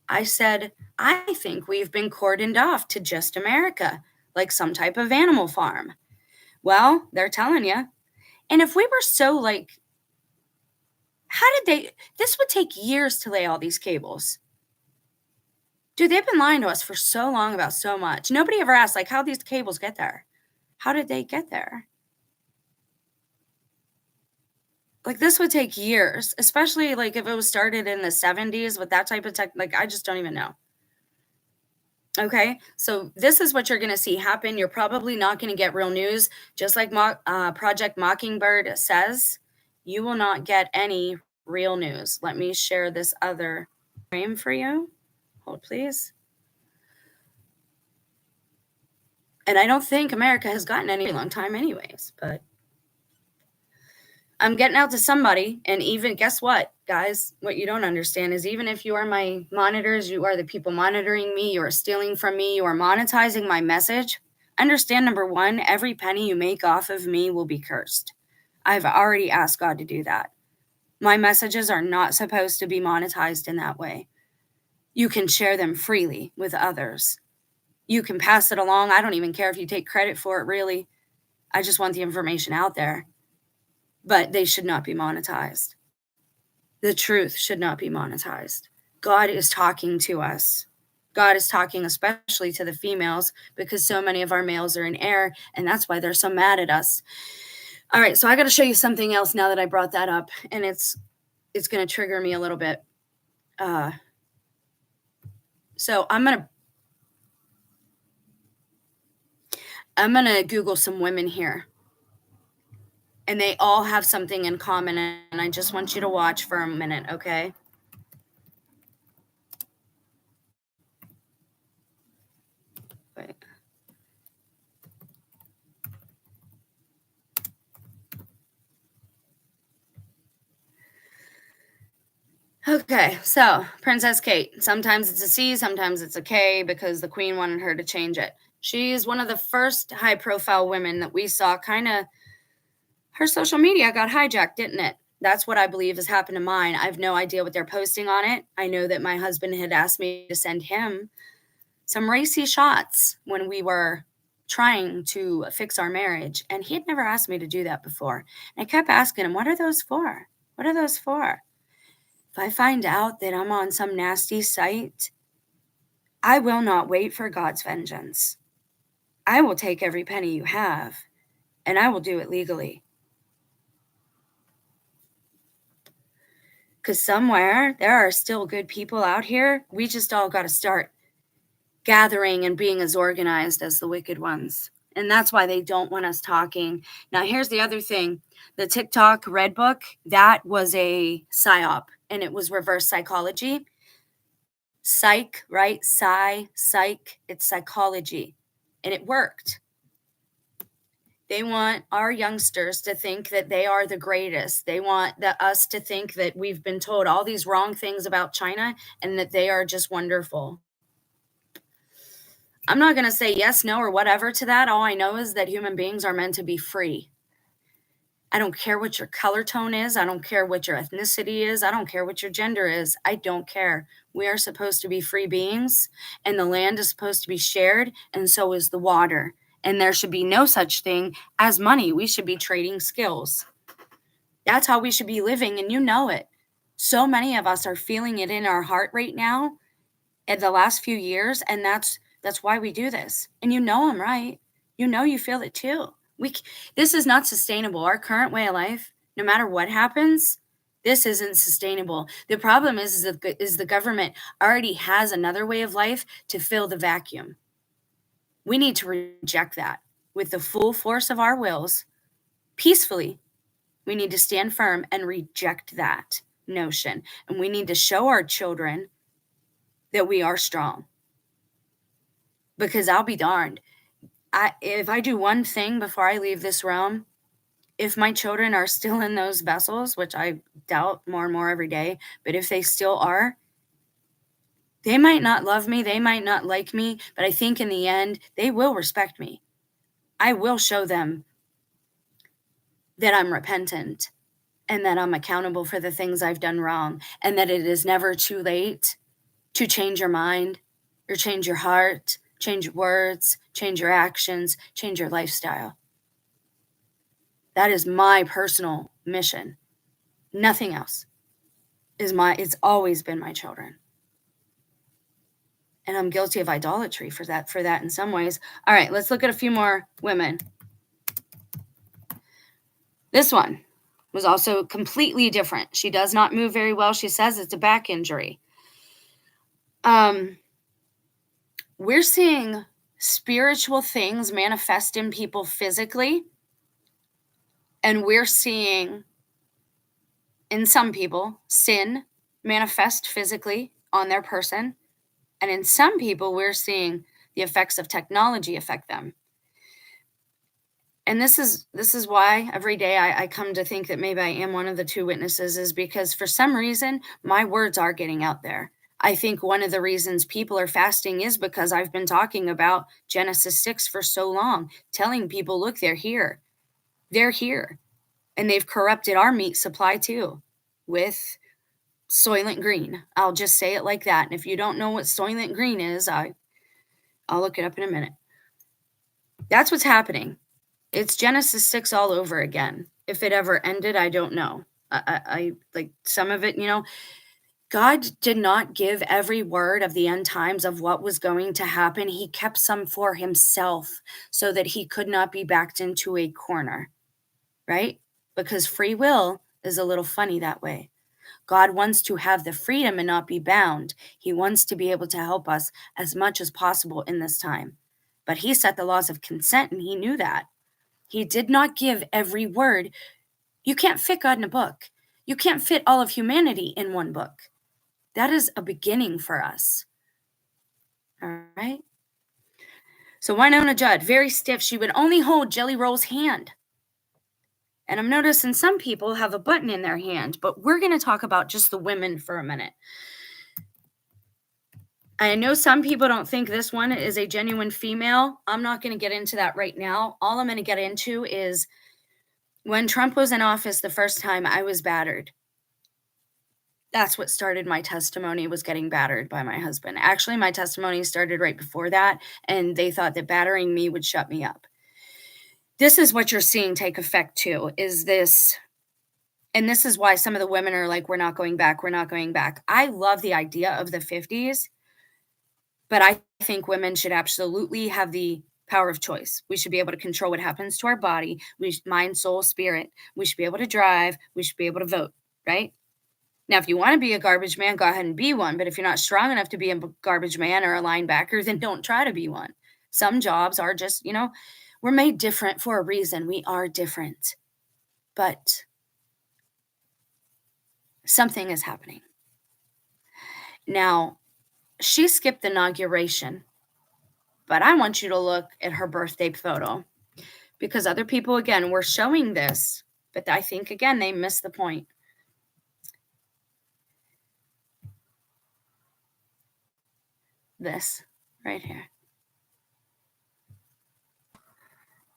I said, I think we've been cordoned off to just America, like some type of animal farm. Well, they're telling you. And if we were so this would take years to lay all these cables. Dude, they've been lying to us for so long about so much. Nobody ever asked, how these cables get there? How did they get there? This would take years, especially if it was started in the 70s with that type of tech. I just don't even know. Okay, so this is what you're going to see happen. You're probably not going to get real news. Just like Project Mockingbird says, you will not get any real news. Let me share this other frame for you. Hold, please. And I don't think America has gotten any long time anyways, but I'm getting out to somebody. And even, guess what, guys? What you don't understand is, even if you are my monitors, you are the people monitoring me, you are stealing from me, you are monetizing my message. Understand, number one, every penny you make off of me will be cursed. I've already asked God to do that. My messages are not supposed to be monetized in that way. You can share them freely with others. You can pass it along. I don't even care if you take credit for it, really. I just want the information out there. But they should not be monetized. The truth should not be monetized. God is talking to us. God is talking especially to the females, because so many of our males are in error, and that's why they're so mad at us. All right, so I got to show you something else now that I brought that up, and it's going to trigger me a little bit. So I'm going to Google some women here. And they all have something in common, and I just want you to watch for a minute, okay? Wait. Okay, so Princess Kate. Sometimes it's a C, sometimes it's a K, because the Queen wanted her to change it. She's one of the first high-profile women that we saw her social media got hijacked, didn't it? That's what I believe has happened to mine. I have no idea what they're posting on it. I know that my husband had asked me to send him some racy shots when we were trying to fix our marriage, and he had never asked me to do that before. And I kept asking him, what are those for? What are those for? If I find out that I'm on some nasty site, I will not wait for God's vengeance. I will take every penny you have, and I will do it legally. Because somewhere there are still good people out here. We just all got to start gathering and being as organized as the wicked ones. And that's why they don't want us talking. Now, here's the other thing. The TikTok Red Book, that was a psyop, and it was reverse psychology. Psych, right? Psych, it's psychology. And it worked. They want our youngsters to think that they are the greatest. They want us to think that we've been told all these wrong things about China and that they are just wonderful. I'm not going to say yes, no, or whatever to that. All I know is that human beings are meant to be free. I don't care what your color tone is. I don't care what your ethnicity is. I don't care what your gender is. I don't care. We are supposed to be free beings, and the land is supposed to be shared, and so is the water. And there should be no such thing as money. We should be trading skills. That's how we should be living, and you know it. So many of us are feeling it in our heart right now in the last few years, and that's why we do this. And you know I'm right. You know you feel it too. This is not sustainable. Our current way of life, no matter what happens, this isn't sustainable. The problem is the government already has another way of life to fill the vacuum. We need to reject that with the full force of our wills, peacefully. We need to stand firm and reject that notion. And we need to show our children that we are strong. Because I'll be darned. If I do one thing before I leave this realm, if my children are still in those vessels, which I doubt more and more every day, but if they still are, they might not love me, they might not like me, but I think in the end, they will respect me. I will show them that I'm repentant and that I'm accountable for the things I've done wrong, and that it is never too late to change your mind or change your heart, change your words, change your actions, change your lifestyle. That is my personal mission. Nothing else it's always been my children. And I'm guilty of idolatry for that in some ways. All right, let's look at a few more women. This one was also completely different. She does not move very well. She says it's a back injury. We're seeing spiritual things manifest in people physically, and we're seeing in some people sin manifest physically on their person, and in some people we're seeing the effects of technology affect them. And this is why every day I come to think that maybe I am one of the two witnesses, is because for some reason my words are getting out there. I think one of the reasons people are fasting is because I've been talking about Genesis 6 for so long, telling people, look, they're here. They're here. And they've corrupted our meat supply too with Soylent Green. I'll just say it like that. And if you don't know what Soylent Green is, I'll look it up in a minute. That's what's happening. It's Genesis 6 all over again. If it ever ended, I don't know. I like some of it, God did not give every word of the end times of what was going to happen. He kept some for himself so that he could not be backed into a corner, right? Because free will is a little funny that way. God wants to have the freedom and not be bound. He wants to be able to help us as much as possible in this time. But he set the laws of consent, and he knew that. He did not give every word. You can't fit God in a book. You can't fit all of humanity in one book. That is a beginning for us. All right? So Winona Judd, very stiff. She would only hold Jelly Roll's hand. And I'm noticing some people have a button in their hand, but we're going to talk about just the women for a minute. I know some people don't think this one is a genuine female. I'm not going to get into that right now. All I'm going to get into is when Trump was in office the first time, I was battered. That's what started my testimony, was getting battered by my husband. Actually, my testimony started right before that, and they thought that battering me would shut me up. This is what you're seeing take effect too, is this, and this is why some of the women are like, we're not going back, we're not going back. I love the idea of the 50s, but I think women should absolutely have the power of choice. We should be able to control what happens to our body, mind, soul, spirit. We should be able to drive, we should be able to vote, right? Now, if you want to be a garbage man, go ahead and be one. But if you're not strong enough to be a garbage man or a linebacker, then don't try to be one. Some jobs are just, we're made different for a reason. We are different. But something is happening. Now, she skipped the inauguration, but I want you to look at her birthday photo because other people, again, were showing this, but I think, again, they missed the point. This right here.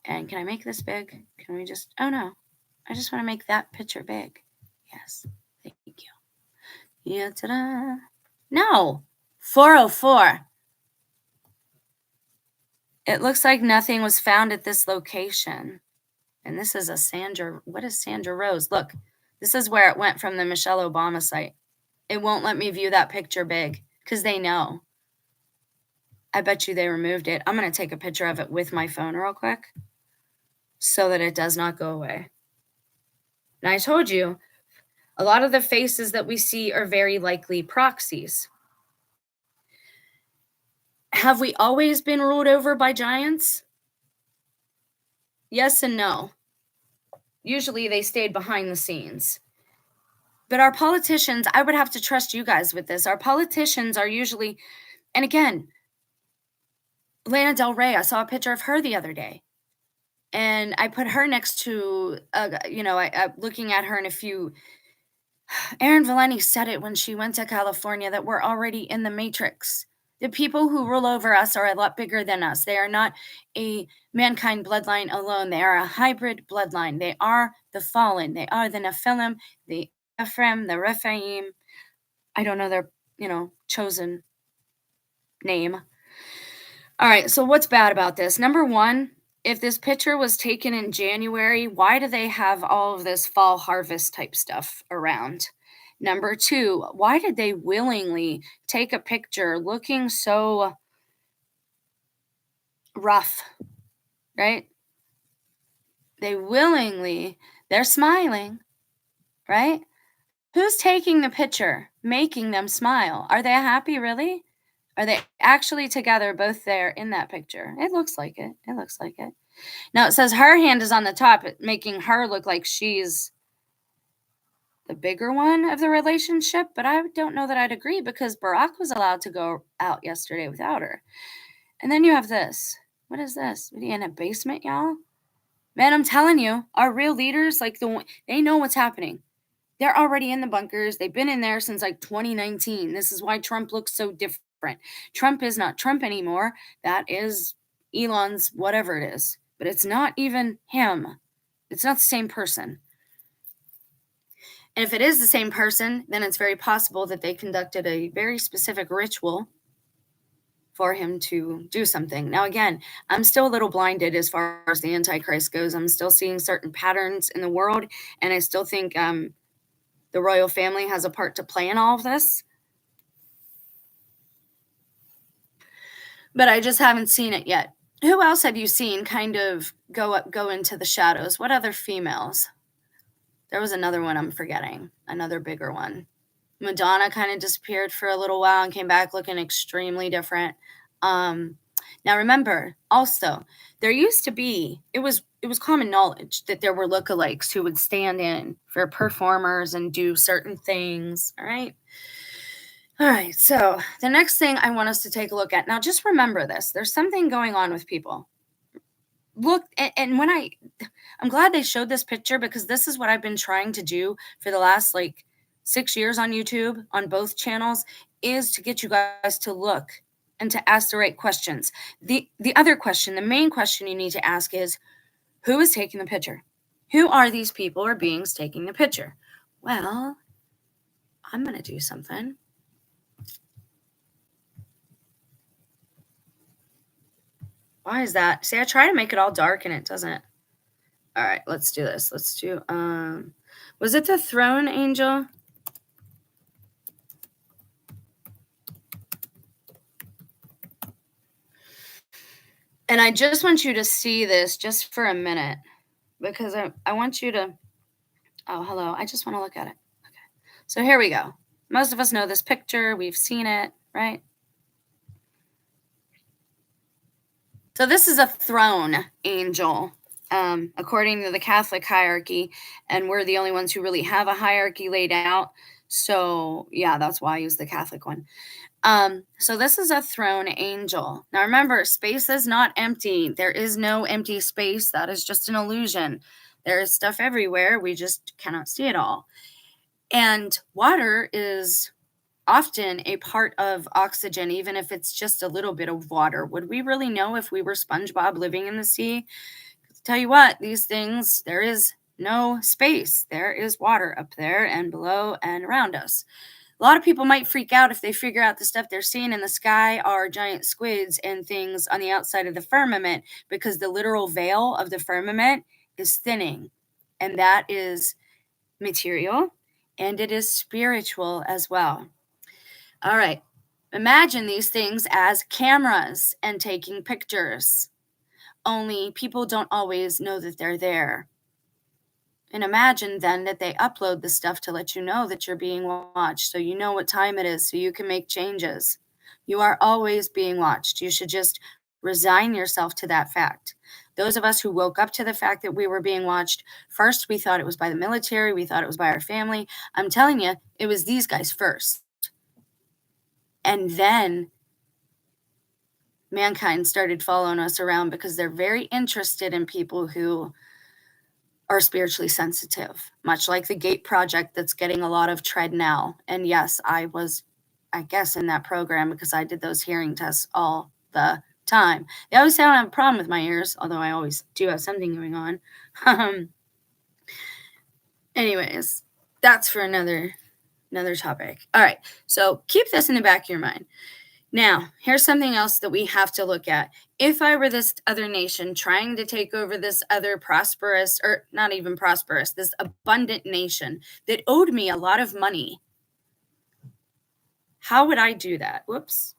And can I make this big? Can we just, oh no, I just want to make that picture big. Yes, thank you. Yeah, ta-da. No, 404. It looks like nothing was found at this location. And this is a Sandra, what is Sandra Rose? Look, this is where it went from the Michelle Obama site. It won't let me view that picture big because they know. I bet you they removed it. I'm going to take a picture of it with my phone real quick so that it does not go away. And I told you, a lot of the faces that we see are very likely proxies. Have we always been ruled over by giants? Yes and no. Usually they stayed behind the scenes. But our politicians, I would have to trust you guys with this. Our politicians are usually, and again, Lana Del Rey, I saw a picture of her the other day. And I put her next to, looking at her in a few. Erin Valeni said it when she went to California that we're already in the matrix. The people who rule over us are a lot bigger than us. They are not a mankind bloodline alone. They are a hybrid bloodline. They are the fallen. They are the Nephilim, the Ephraim, the Rephaim. I don't know their, chosen name. All right, so what's bad about this? Number one, if this picture was taken in January, why do they have all of this fall harvest type stuff around? Number two, why did they willingly take a picture looking so rough, right? They're smiling, right? Who's taking the picture, making them smile? Are they happy, really? Are they actually together, both there in that picture? It looks like it. It looks like it. Now, it says her hand is on the top, making her look like she's the bigger one of the relationship, but I don't know that I'd agree because Barack was allowed to go out yesterday without her. And then you have this. What is this? What are you in a basement, y'all? Man, I'm telling you, our real leaders, they know what's happening. They're already in the bunkers. They've been in there since 2019. This is why Trump looks so different. Trump is not Trump anymore. That is Elon's whatever it is. But it's not even him. It's not the same person. And if it is the same person, then it's very possible that they conducted a very specific ritual for him to do something. Now, again, I'm still a little blinded as far as the Antichrist goes. I'm still seeing certain patterns in the world, and I still think the royal family has a part to play in all of this. But I just haven't seen it yet. Who else have you seen kind of go into the shadows? What other females? There was another one I'm forgetting, another bigger one. Madonna kind of disappeared for a little while and came back looking extremely different. Now remember, also, there used to be, it was common knowledge that there were lookalikes who would stand in for performers and do certain things, all right? All right, so the next thing I want us to take a look at, now just remember this, there's something going on with people. Look, and when I'm glad they showed this picture because this is what I've been trying to do for the last 6 years on YouTube, on both channels, is to get you guys to look and to ask the right questions. The other question, the main question you need to ask is, who is taking the picture? Who are these people or beings taking the picture? Well, I'm going to do something. Why is that? See, I try to make it all dark and it doesn't. All right, let's do this. Let's do, was it the throne angel? And I just want you to see this just for a minute because I want you to, oh, hello. I just want to look at it. Okay. So here we go. Most of us know this picture. We've seen it, right? So this is a throne angel, according to the Catholic hierarchy, and we're the only ones who really have a hierarchy laid out. So yeah, that's why I use the Catholic one. So this is a throne angel. Now remember, space is not empty. There is no empty space. That is just an illusion. There is stuff everywhere. We just cannot see it all. And water is often a part of oxygen, even if it's just a little bit of water. Would we really know if we were SpongeBob living in the sea? Tell you what, these things, there is no space. There is water up there and below and around us. A lot of people might freak out if they figure out the stuff they're seeing in the sky are giant squids and things on the outside of the firmament, because the literal veil of the firmament is thinning. And that is material and it is spiritual as well. All right. Imagine these things as cameras and taking pictures. Only people don't always know that they're there. And imagine then that they upload the stuff to let you know that you're being watched, so you know what time it is, so you can make changes. You are always being watched. You should just resign yourself to that fact. Those of us who woke up to the fact that we were being watched, first we thought it was by the military, we thought it was by our family. I'm telling you, it was these guys first. And then mankind started following us around because they're very interested in people who are spiritually sensitive, much like the Gate Project that's getting a lot of tread now. And yes, I was, I guess, in that program because I did those hearing tests all the time. They always say I don't have a problem with my ears, although I always do have something going on. Anyways, that's for another topic. All right, so keep this in the back of your mind. Now, here's something else that we have to look at. If I were this other nation trying to take over this other prosperous, or not even prosperous, this abundant nation that owed me a lot of money, how would I do that? Whoops.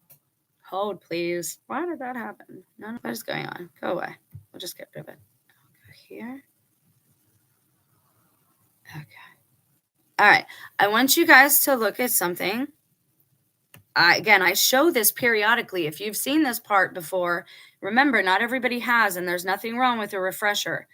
Hold, please. Why did that happen? What is going on? Go away. We'll just get rid of it. Go here. Okay. All right. I want you guys to look at something. Again, I show this periodically. If you've seen this part before, remember, not everybody has, and there's nothing wrong with a refresher.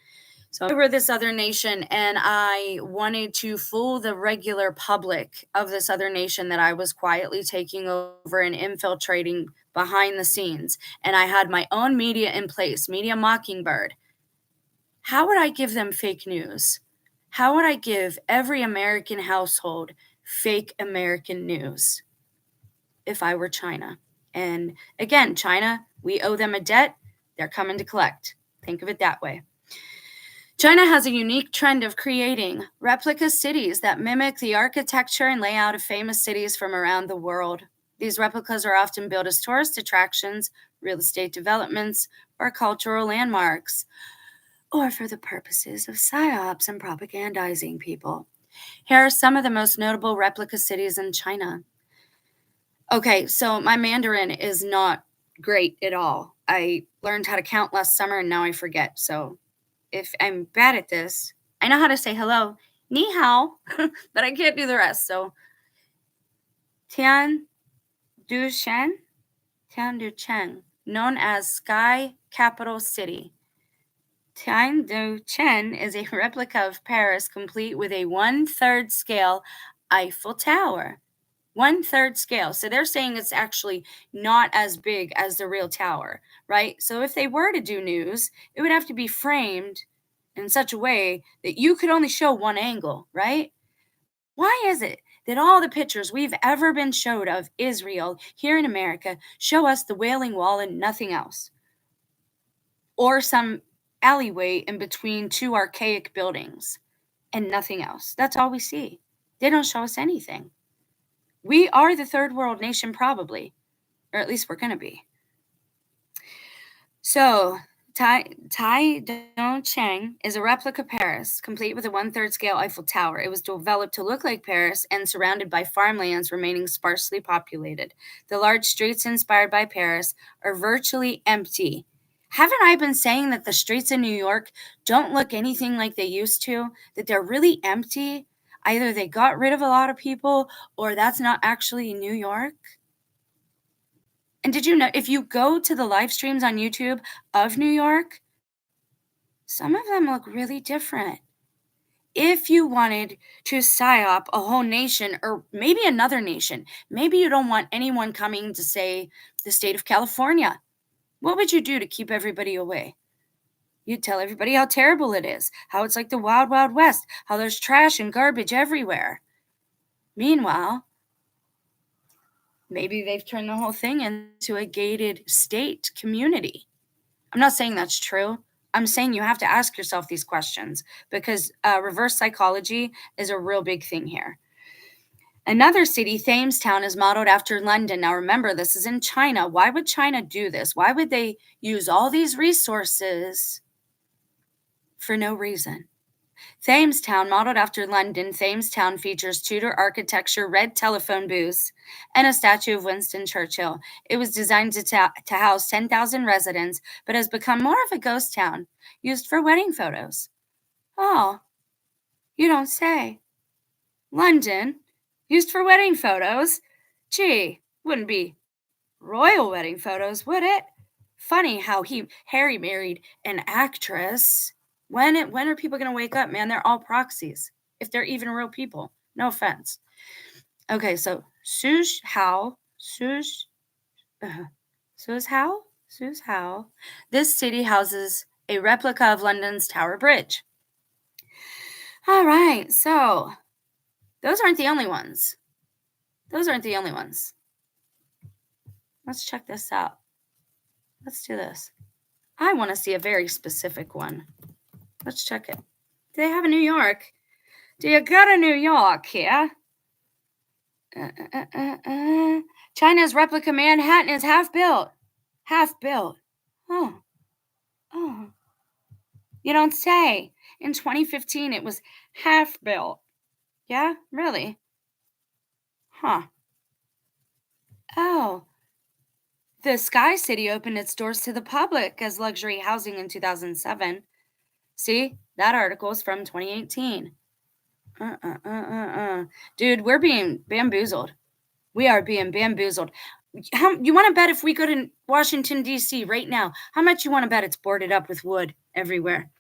So I were this other nation, and I wanted to fool the regular public of this other nation that I was quietly taking over and infiltrating behind the scenes. And I had my own media in place, Media Mockingbird. How would I give them fake news? How would I give every American household fake American news? If I were China. And again, China, we owe them a debt. They're coming to collect. Think of it that way. China has a unique trend of creating replica cities that mimic the architecture and layout of famous cities from around the world. These replicas are often built as tourist attractions, real estate developments, or cultural landmarks, or for the purposes of psyops and propagandizing people. Here are some of the most notable replica cities in China. Okay, so my Mandarin is not great at all. I learned how to count last summer and now I forget. So if I'm bad at this, I know how to say hello, ni hao, but I can't do the rest. So Tian Du Shen, known as Sky Capital City. Tianduchen is a replica of Paris, complete with a 1/3 scale Eiffel Tower. 1/3 scale. So they're saying it's actually not as big as the real tower, right? So if they were to do news, it would have to be framed in such a way that you could only show one angle, right? Why is it that all the pictures we've ever been showed of Israel here in America show us the Wailing Wall and nothing else? Or some alleyway in between two archaic buildings and nothing else. That's all we see. They don't show us anything. We are the third world nation, probably, or at least we're going to be. So, Tai Dongcheng is a replica Paris, complete with a 1/3 scale Eiffel Tower. It was developed to look like Paris and surrounded by farmlands remaining sparsely populated. The large streets inspired by Paris are virtually empty. Haven't I been saying that the streets in New York don't look anything like they used to? That they're really empty? Either they got rid of a lot of people or that's not actually New York. And did you know, if you go to the live streams on YouTube of New York, some of them look really different. If you wanted to psyop a whole nation or maybe another nation, maybe you don't want anyone coming to, say, the state of California, what would you do to keep everybody away? You'd tell everybody how terrible it is, how it's like the Wild Wild West, how there's trash and garbage everywhere. Meanwhile, maybe they've turned the whole thing into a gated state community. I'm not saying that's true. I'm saying you have to ask yourself these questions because reverse psychology is a real big thing here. Another city, Thamestown, is modeled after London. Now remember, this is in China. Why would China do this? Why would they use all these resources for no reason? Thamestown, modeled after London, Thamestown features Tudor architecture, red telephone booths, and a statue of Winston Churchill. It was designed to house 10,000 residents, but has become more of a ghost town, used for wedding photos. Oh, you don't say. London, used for wedding photos? Gee, wouldn't be royal wedding photos, would it? Funny how Harry married an actress. When are people going to wake up, man? They're all proxies, if they're even real people. No offense. Okay, so Suze Howe. This city houses a replica of London's Tower Bridge. All right, so those aren't the only ones. Let's check this out. Let's do this. I want to see a very specific one. Let's check it. Do they have a New York? Do you got a New York here? China's replica Manhattan is half built. Oh. You don't say. In 2015, it was half built. Yeah, really? Huh. Oh. The Sky City opened its doors to the public as luxury housing in 2007. See, that article is from 2018. Dude, we're being bamboozled. We are being bamboozled. You want to bet if we go to Washington, D.C. right now, how much you want to bet it's boarded up with wood everywhere?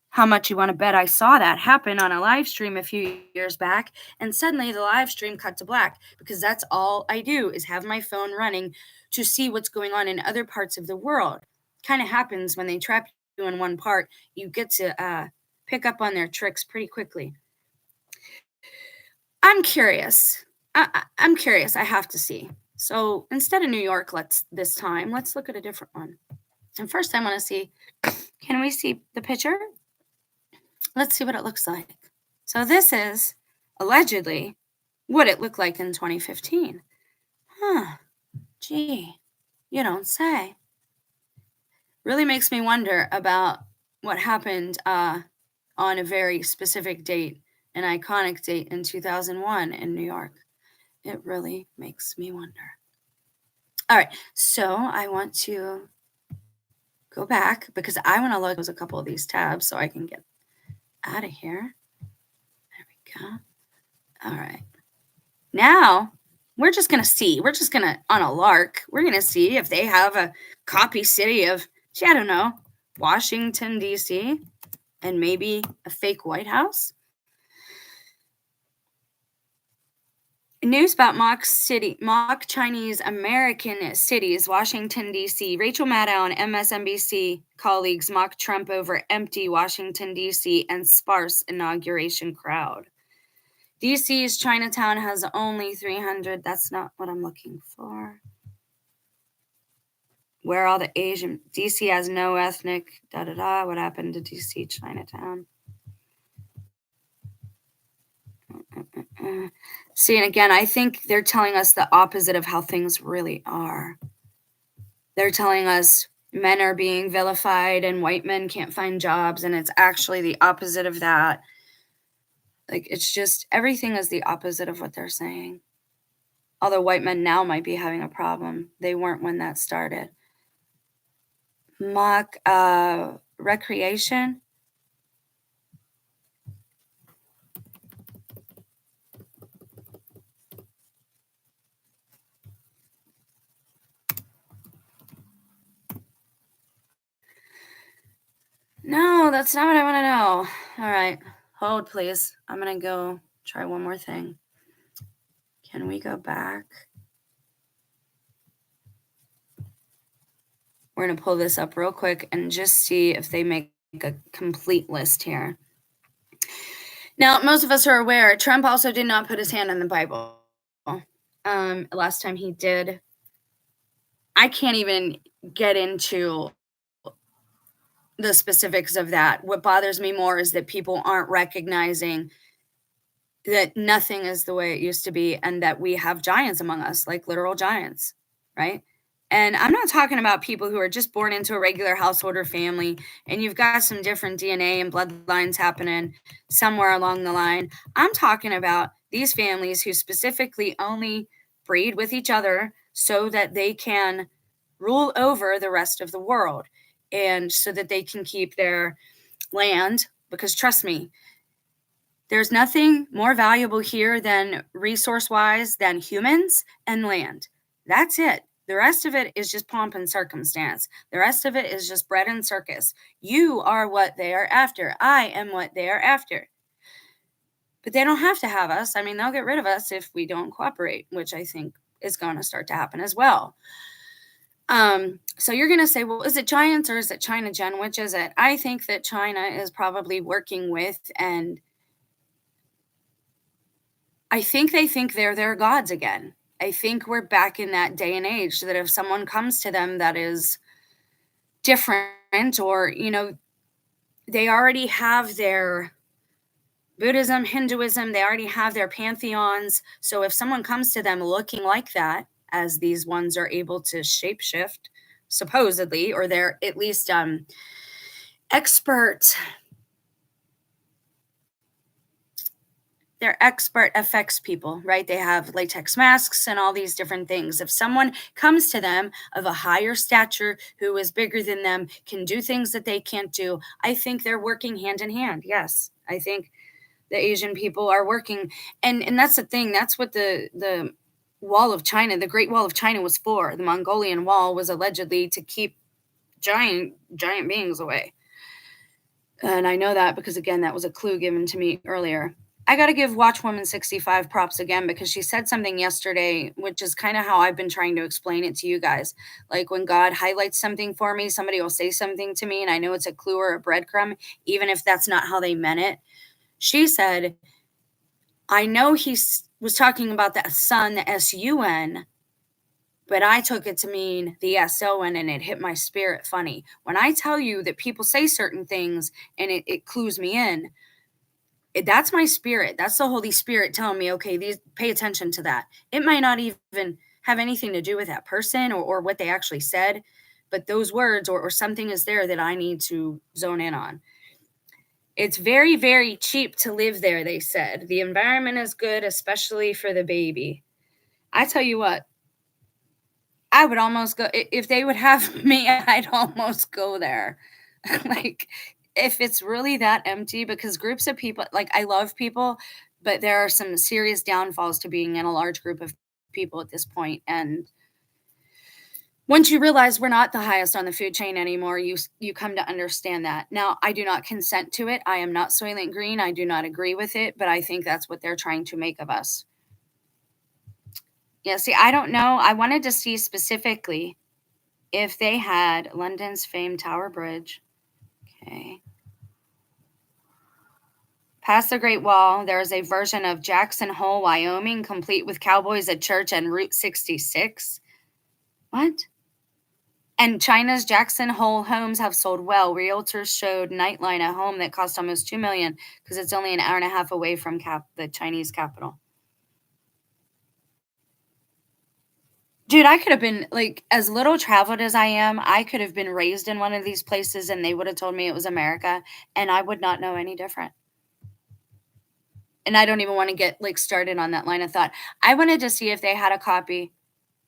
How much you want to bet I saw that happen on a live stream a few years back, and suddenly the live stream cut to black because that's all I do is have my phone running to see what's going on in other parts of the world. Kind of happens when they trap you in one part. You get to pick up on their tricks pretty quickly. I'm curious. I'm curious. I have to see. So instead of New York, let's look at a different one. And first I want to see, can we see the picture? Let's see what it looks like. So this is allegedly what it looked like in 2015. Huh. Gee, you don't say. Really makes me wonder about what happened on a very specific date, an iconic date in 2001 in New York. It really makes me wonder. All right, so I want to go back because I want to look at a couple of these tabs so I can get out of here. There we go. All right. Now we're just going to see. We're just going to, on a lark, we're going to see if they have a copy city of, I don't know, Washington, D.C., and maybe a fake White House. News about mock Chinese American cities, Washington, D.C. Rachel Maddow and MSNBC colleagues mock Trump over empty Washington, D.C. and sparse inauguration crowd. D.C.'s Chinatown has only 300. That's not what I'm looking for. Where all the Asian... D.C. has no ethnic... What happened to D.C. Chinatown? See, and again, I think they're telling us the opposite of how things really are. They're telling us men are being vilified and white men can't find jobs, and it's actually the opposite of that. Like, it's just, everything is the opposite of what they're saying. Although white men now might be having a problem. They weren't when that started. Mock recreation. that's not what I want to know. All right. Hold, please. I'm going to go try one more thing. Can we go back? We're going to pull this up real quick and just see if they make a complete list here. Now, most of us are aware, Trump also did not put his hand on the Bible. Last time he did. I can't even get into the specifics of that. What bothers me more is that people aren't recognizing that nothing is the way it used to be and that we have giants among us, like literal giants, right? And I'm not talking about people who are just born into a regular household or family and you've got some different DNA and bloodlines happening somewhere along the line. I'm talking about these families who specifically only breed with each other so that they can rule over the rest of the world and so that they can keep their land. Because trust me, there's nothing more valuable here than resource-wise than humans and land. That's it. The rest of it is just pomp and circumstance. The rest of it is just bread and circus. You are what they are after. I am what they are after. But they don't have to have us. I mean, they'll get rid of us if we don't cooperate, which I think is going to start to happen as well. So you're going to say, well, is it giants or is it China, Jen? Which is it? I think that China is probably working with, and I think they think they're their gods again. I think we're back in that day and age that if someone comes to them that is different, or, they already have their Buddhism, Hinduism, they already have their pantheons. So if someone comes to them looking like that, as these ones are able to shapeshift, supposedly, or they're at least expert effects people, right? They have latex masks and all these different things. If someone comes to them of a higher stature who is bigger than them, can do things that they can't do, I think they're working hand in hand. Yes, I think the Asian people are working. And that's the thing. That's what the Wall of China, the Great Wall of China was for. The Mongolian Wall was allegedly to keep giant beings away. And I know that because, again, that was a clue given to me earlier. I got to give Watchwoman 65 props again because she said something yesterday, which is kind of how I've been trying to explain it to you guys. Like when God highlights something for me, somebody will say something to me and I know it's a clue or a breadcrumb, even if that's not how they meant it. She said, I know he was talking about the sun, the S-U-N, but I took it to mean the S-O-N, and it hit my spirit funny. When I tell you that people say certain things and it clues me in, that's my spirit. That's the Holy Spirit telling me, okay, pay attention to that. It might not even have anything to do with that person or what they actually said, but those words or something is there that I need to zone in on. It's very, very cheap to live there, they said. The environment is good, especially for the baby. I tell you what, I would almost go, if they would have me, I'd almost go there. Like, if it's really that empty, because groups of people, like, I love people, but there are some serious downfalls to being in a large group of people at this point. And once you realize we're not the highest on the food chain anymore, you come to understand that. Now, I do not consent to it. I am not Soylent Green. I do not agree with it, but I think that's what they're trying to make of us. Yeah, see, I don't know. I wanted to see specifically if they had London's famed Tower Bridge. Okay. Past the Great Wall, there is a version of Jackson Hole, Wyoming, complete with cowboys at church and Route 66. What? And China's Jackson Hole homes have sold well. Realtors showed Nightline a home that cost almost $2 million because it's only an hour and a half away from the Chinese capital. Dude, I could have been, like, as little traveled as I am, I could have been raised in one of these places and they would have told me it was America, and I would not know any different. And I don't even want to get, like, started on that line of thought. I wanted to see if they had a copy.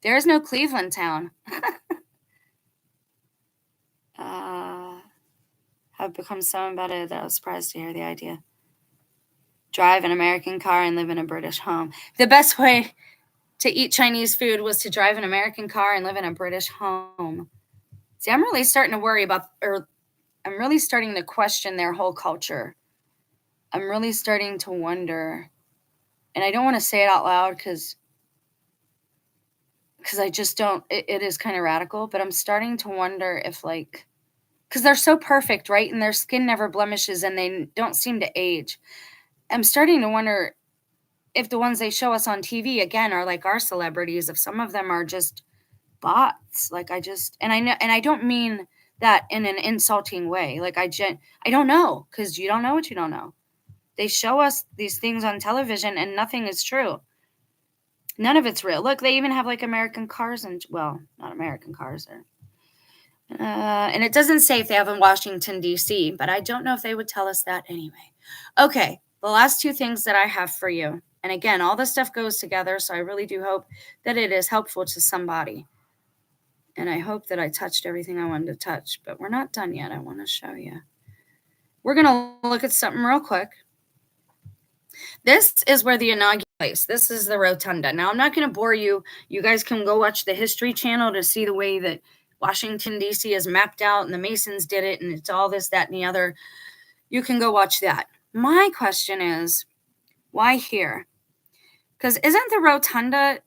There is no Cleveland town. Have become so embedded that I was surprised to hear the idea. Drive an American car and live in a British home. The best way to eat Chinese food was to drive an American car and live in a British home. See, I'm really starting to worry about, or I'm really starting to question their whole culture. I'm really starting to wonder, and I don't want to say it out loud because I just don't, it is kind of radical, but I'm starting to wonder if, like, because they're so perfect, right? And their skin never blemishes and they don't seem to age. I'm starting to wonder if the ones they show us on TV again are like our celebrities, if some of them are just bots. Like, and I know, and I don't mean that in an insulting way. Like, I don't know, because you don't know what you don't know. They show us these things on television and nothing is true. None of it's real. Look, they even have like American cars, and well, not American cars. And it doesn't say if they have in Washington, D.C., but I don't know if they would tell us that anyway. Okay, the last two things that I have for you. And again, all this stuff goes together, so I really do hope that it is helpful to somebody. And I hope that I touched everything I wanted to touch, but we're not done yet. I want to show you. We're going to look at something real quick. This is where the inaugural place. This is the rotunda. Now, I'm not going to bore you. You guys can go watch the History Channel to see the way that Washington, D.C. is mapped out and the Masons did it and it's all this, that, and the other. You can go watch that. My question is, why here? Because isn't the rotunda,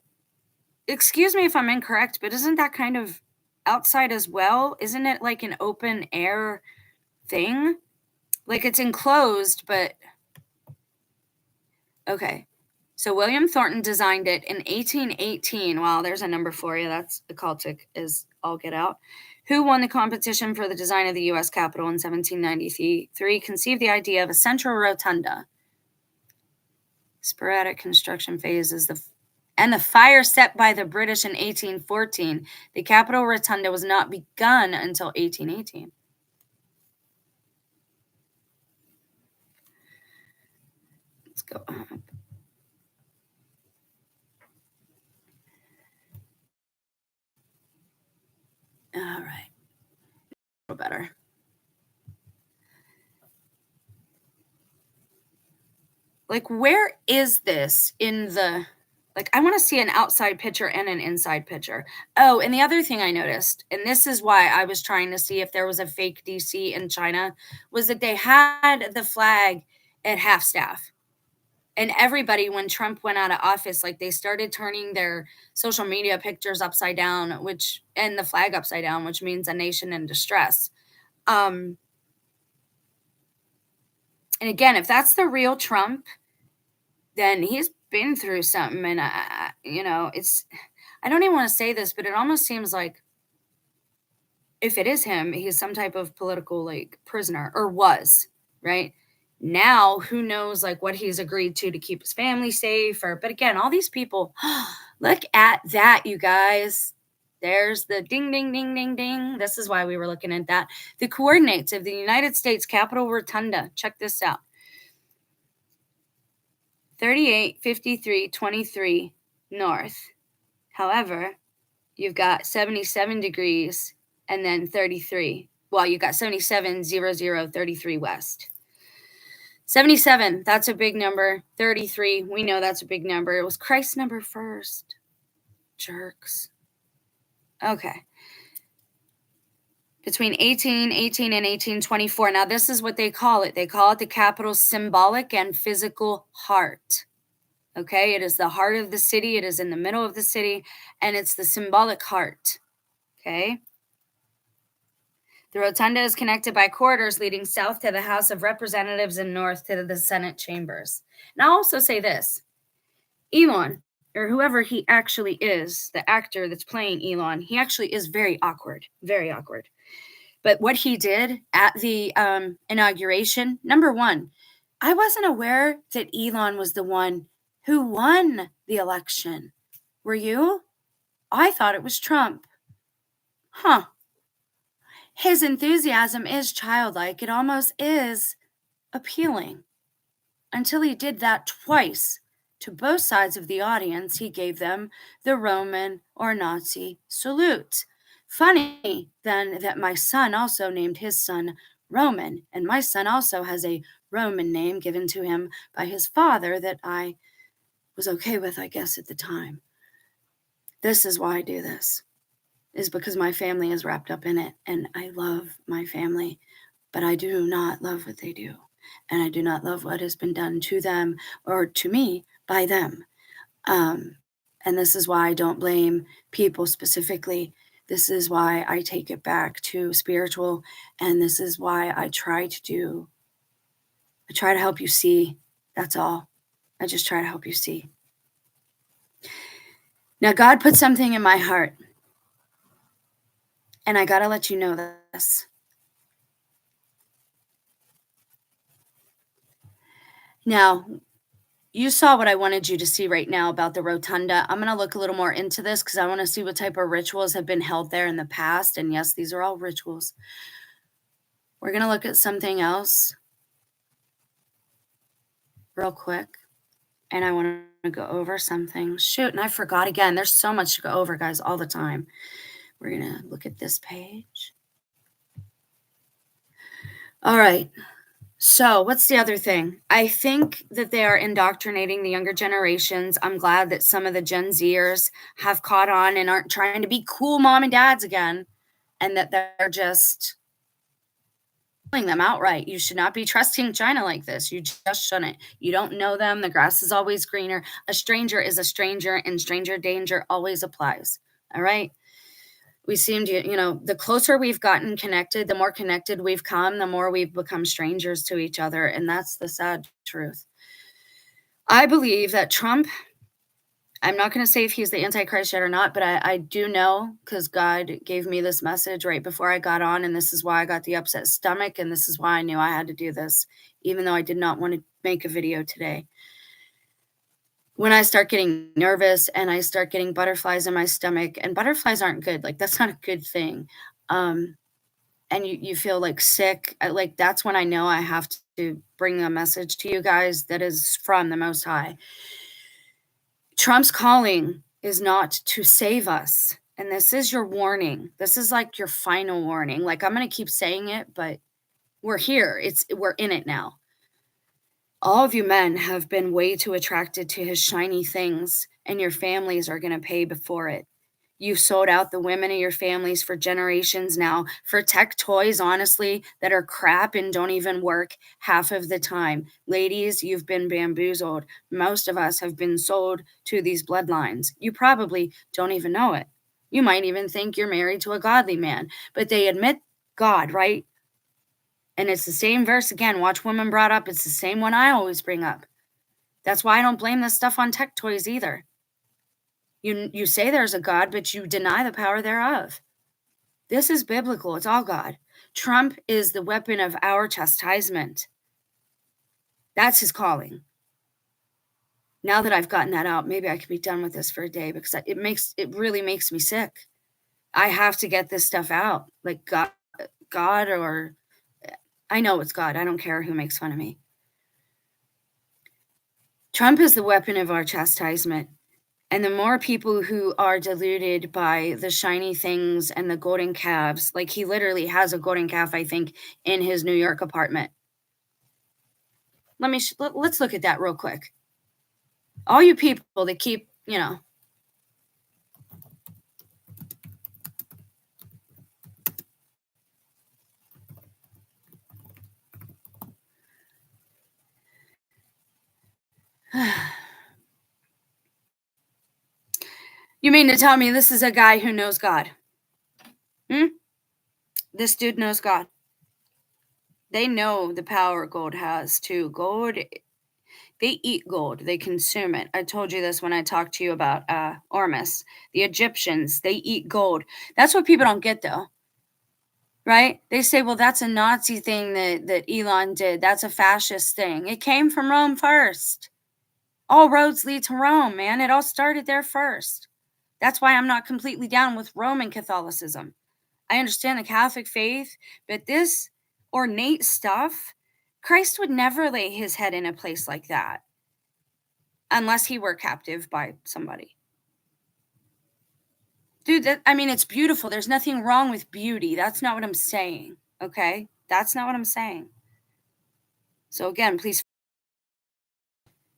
excuse me if I'm incorrect, but isn't that kind of outside as well? Isn't it like an open air thing? Like, it's enclosed, but okay. So William Thornton designed it in 1818. Wow, there's a number for you. That's occultic as all get out. Who won the competition for the design of the U.S. Capitol in 1793, conceived the idea of a central rotunda. Sporadic construction phase is and the fire set by the British in 1814. The Capitol Rotunda was not begun until 1818. Let's go up. All right. A little better. Like, where is this in the, like, I want to see an outside picture and an inside picture. Oh, and the other thing I noticed, and this is why I was trying to see if there was a fake DC in China, was that they had the flag at half staff. And everybody, when Trump went out of office, like, they started turning their social media pictures upside down, and the flag upside down, which means a nation in distress. And again, if that's the real Trump, then he's been through something. And I don't even want to say this, but it almost seems like if it is him, he's some type of political, like, prisoner, or was, right? Now, who knows, like, what he's agreed to keep his family safe, but again, all these people, look at that, you guys. There's the ding, ding, ding, ding, ding. This is why we were looking at that. The coordinates of the United States Capitol Rotunda. Check this out. 38, 53, 23 north. However, you've got 77 degrees and then 33. Well, you've got 77, 0, 0, 33 west. 77, that's a big number. 33, we know that's a big number. It was Christ's number first. Jerks. Okay. Between 1818 and 1824. Now, this is what they call it. They call it the capital's symbolic and physical heart. Okay, it is the heart of the city. It is in the middle of the city, and it's the symbolic heart. Okay. The rotunda is connected by corridors leading south to the House of Representatives and north to the Senate chambers. And I'll also say this. Elon, or whoever he actually is, the actor that's playing Elon, he actually is very awkward, very awkward. But what he did at the inauguration, number one, I wasn't aware that Elon was the one who won the election. Were you? I thought it was Trump. Huh. His enthusiasm is childlike. It almost is appealing. Until he did that twice to both sides of the audience, he gave them the Roman or Nazi salute. Funny, then, that my son also named his son Roman, and my son also has a Roman name given to him by his father that I was okay with, I guess, at the time. This is why I do this, is because my family is wrapped up in it, and I love my family but I do not love what they do. And I do not love what has been done to them or to me by them. Um, and this is why I don't blame people specifically. This is why I take it back to spiritual. And this is why I try to help you see. That's all. I just try to help you see. Now, God put something in my heart. And I got to let you know this. Now, you saw what I wanted you to see right now about the rotunda. I'm going to look a little more into this because I want to see what type of rituals have been held there in the past. And yes, these are all rituals. We're going to look at something else real quick. And I want to go over something. Shoot, and I forgot again. There's so much to go over, guys, all the time. We're going to look at this page. All right. So, what's the other thing? I think that they are indoctrinating the younger generations. I'm glad that some of the Gen Zers have caught on and aren't trying to be cool mom and dads again, and that they're just telling them outright, you should not be trusting China like this. You just shouldn't. You don't know them. The grass is always greener. A stranger is a stranger, and stranger danger always applies. All right. We seem to, the closer we've gotten connected, the more connected we've come, the more we've become strangers to each other. And that's the sad truth. I believe that Trump, I'm not going to say if he's the Antichrist yet or not, but I do know because God gave me this message right before I got on. And this is why I got the upset stomach. And this is why I knew I had to do this, even though I did not want to make a video today. When I start getting nervous and I start getting butterflies in my stomach, and butterflies aren't good, like that's not a good thing. And you feel like sick, like that's when I know I have to bring a message to you guys that is from the Most High. Trump's calling is not to save us. And this is your warning. This is like your final warning. Like I'm going to keep saying it, but we're here. We're in it now. All of you men have been way too attracted to his shiny things, and your families are going to pay before it. You've sold out the women in your families for generations now for tech toys, honestly, that are crap and don't even work half of the time. Ladies, you've been bamboozled. Most of us have been sold to these bloodlines. You probably don't even know it. You might even think you're married to a godly man, but they admit God, right? And it's the same verse again. Watch Women Brought Up. It's the same one I always bring up. That's why I don't blame this stuff on tech toys either. You say there's a God, but you deny the power thereof. This is biblical. It's all God. Trump is the weapon of our chastisement. That's his calling. Now that I've gotten that out, maybe I could be done with this for a day because it really makes me sick. I have to get this stuff out. Like God or I know it's God. I don't care who makes fun of me. Trump is the weapon of our chastisement. And the more people who are deluded by the shiny things and the golden calves, like he literally has a golden calf, I think, in his New York apartment. Let's look at that real quick. All you people that keep, You mean to tell me this is a guy who knows God? This dude knows God. They know the power gold has too. Gold, they eat gold. They consume it. I told you this when I talked to you about Ormus. The Egyptians, they eat gold. That's what people don't get though. Right? They say, well, that's a Nazi thing that Elon did. That's a fascist thing. It came from Rome first. All roads lead to Rome, man. It all started there first. That's why I'm not completely down with Roman Catholicism. I understand the Catholic faith, but this ornate stuff, Christ would never lay his head in a place like that unless he were captive by somebody. Dude, it's beautiful. There's nothing wrong with beauty. That's not what I'm saying, okay? That's not what I'm saying. So again, please.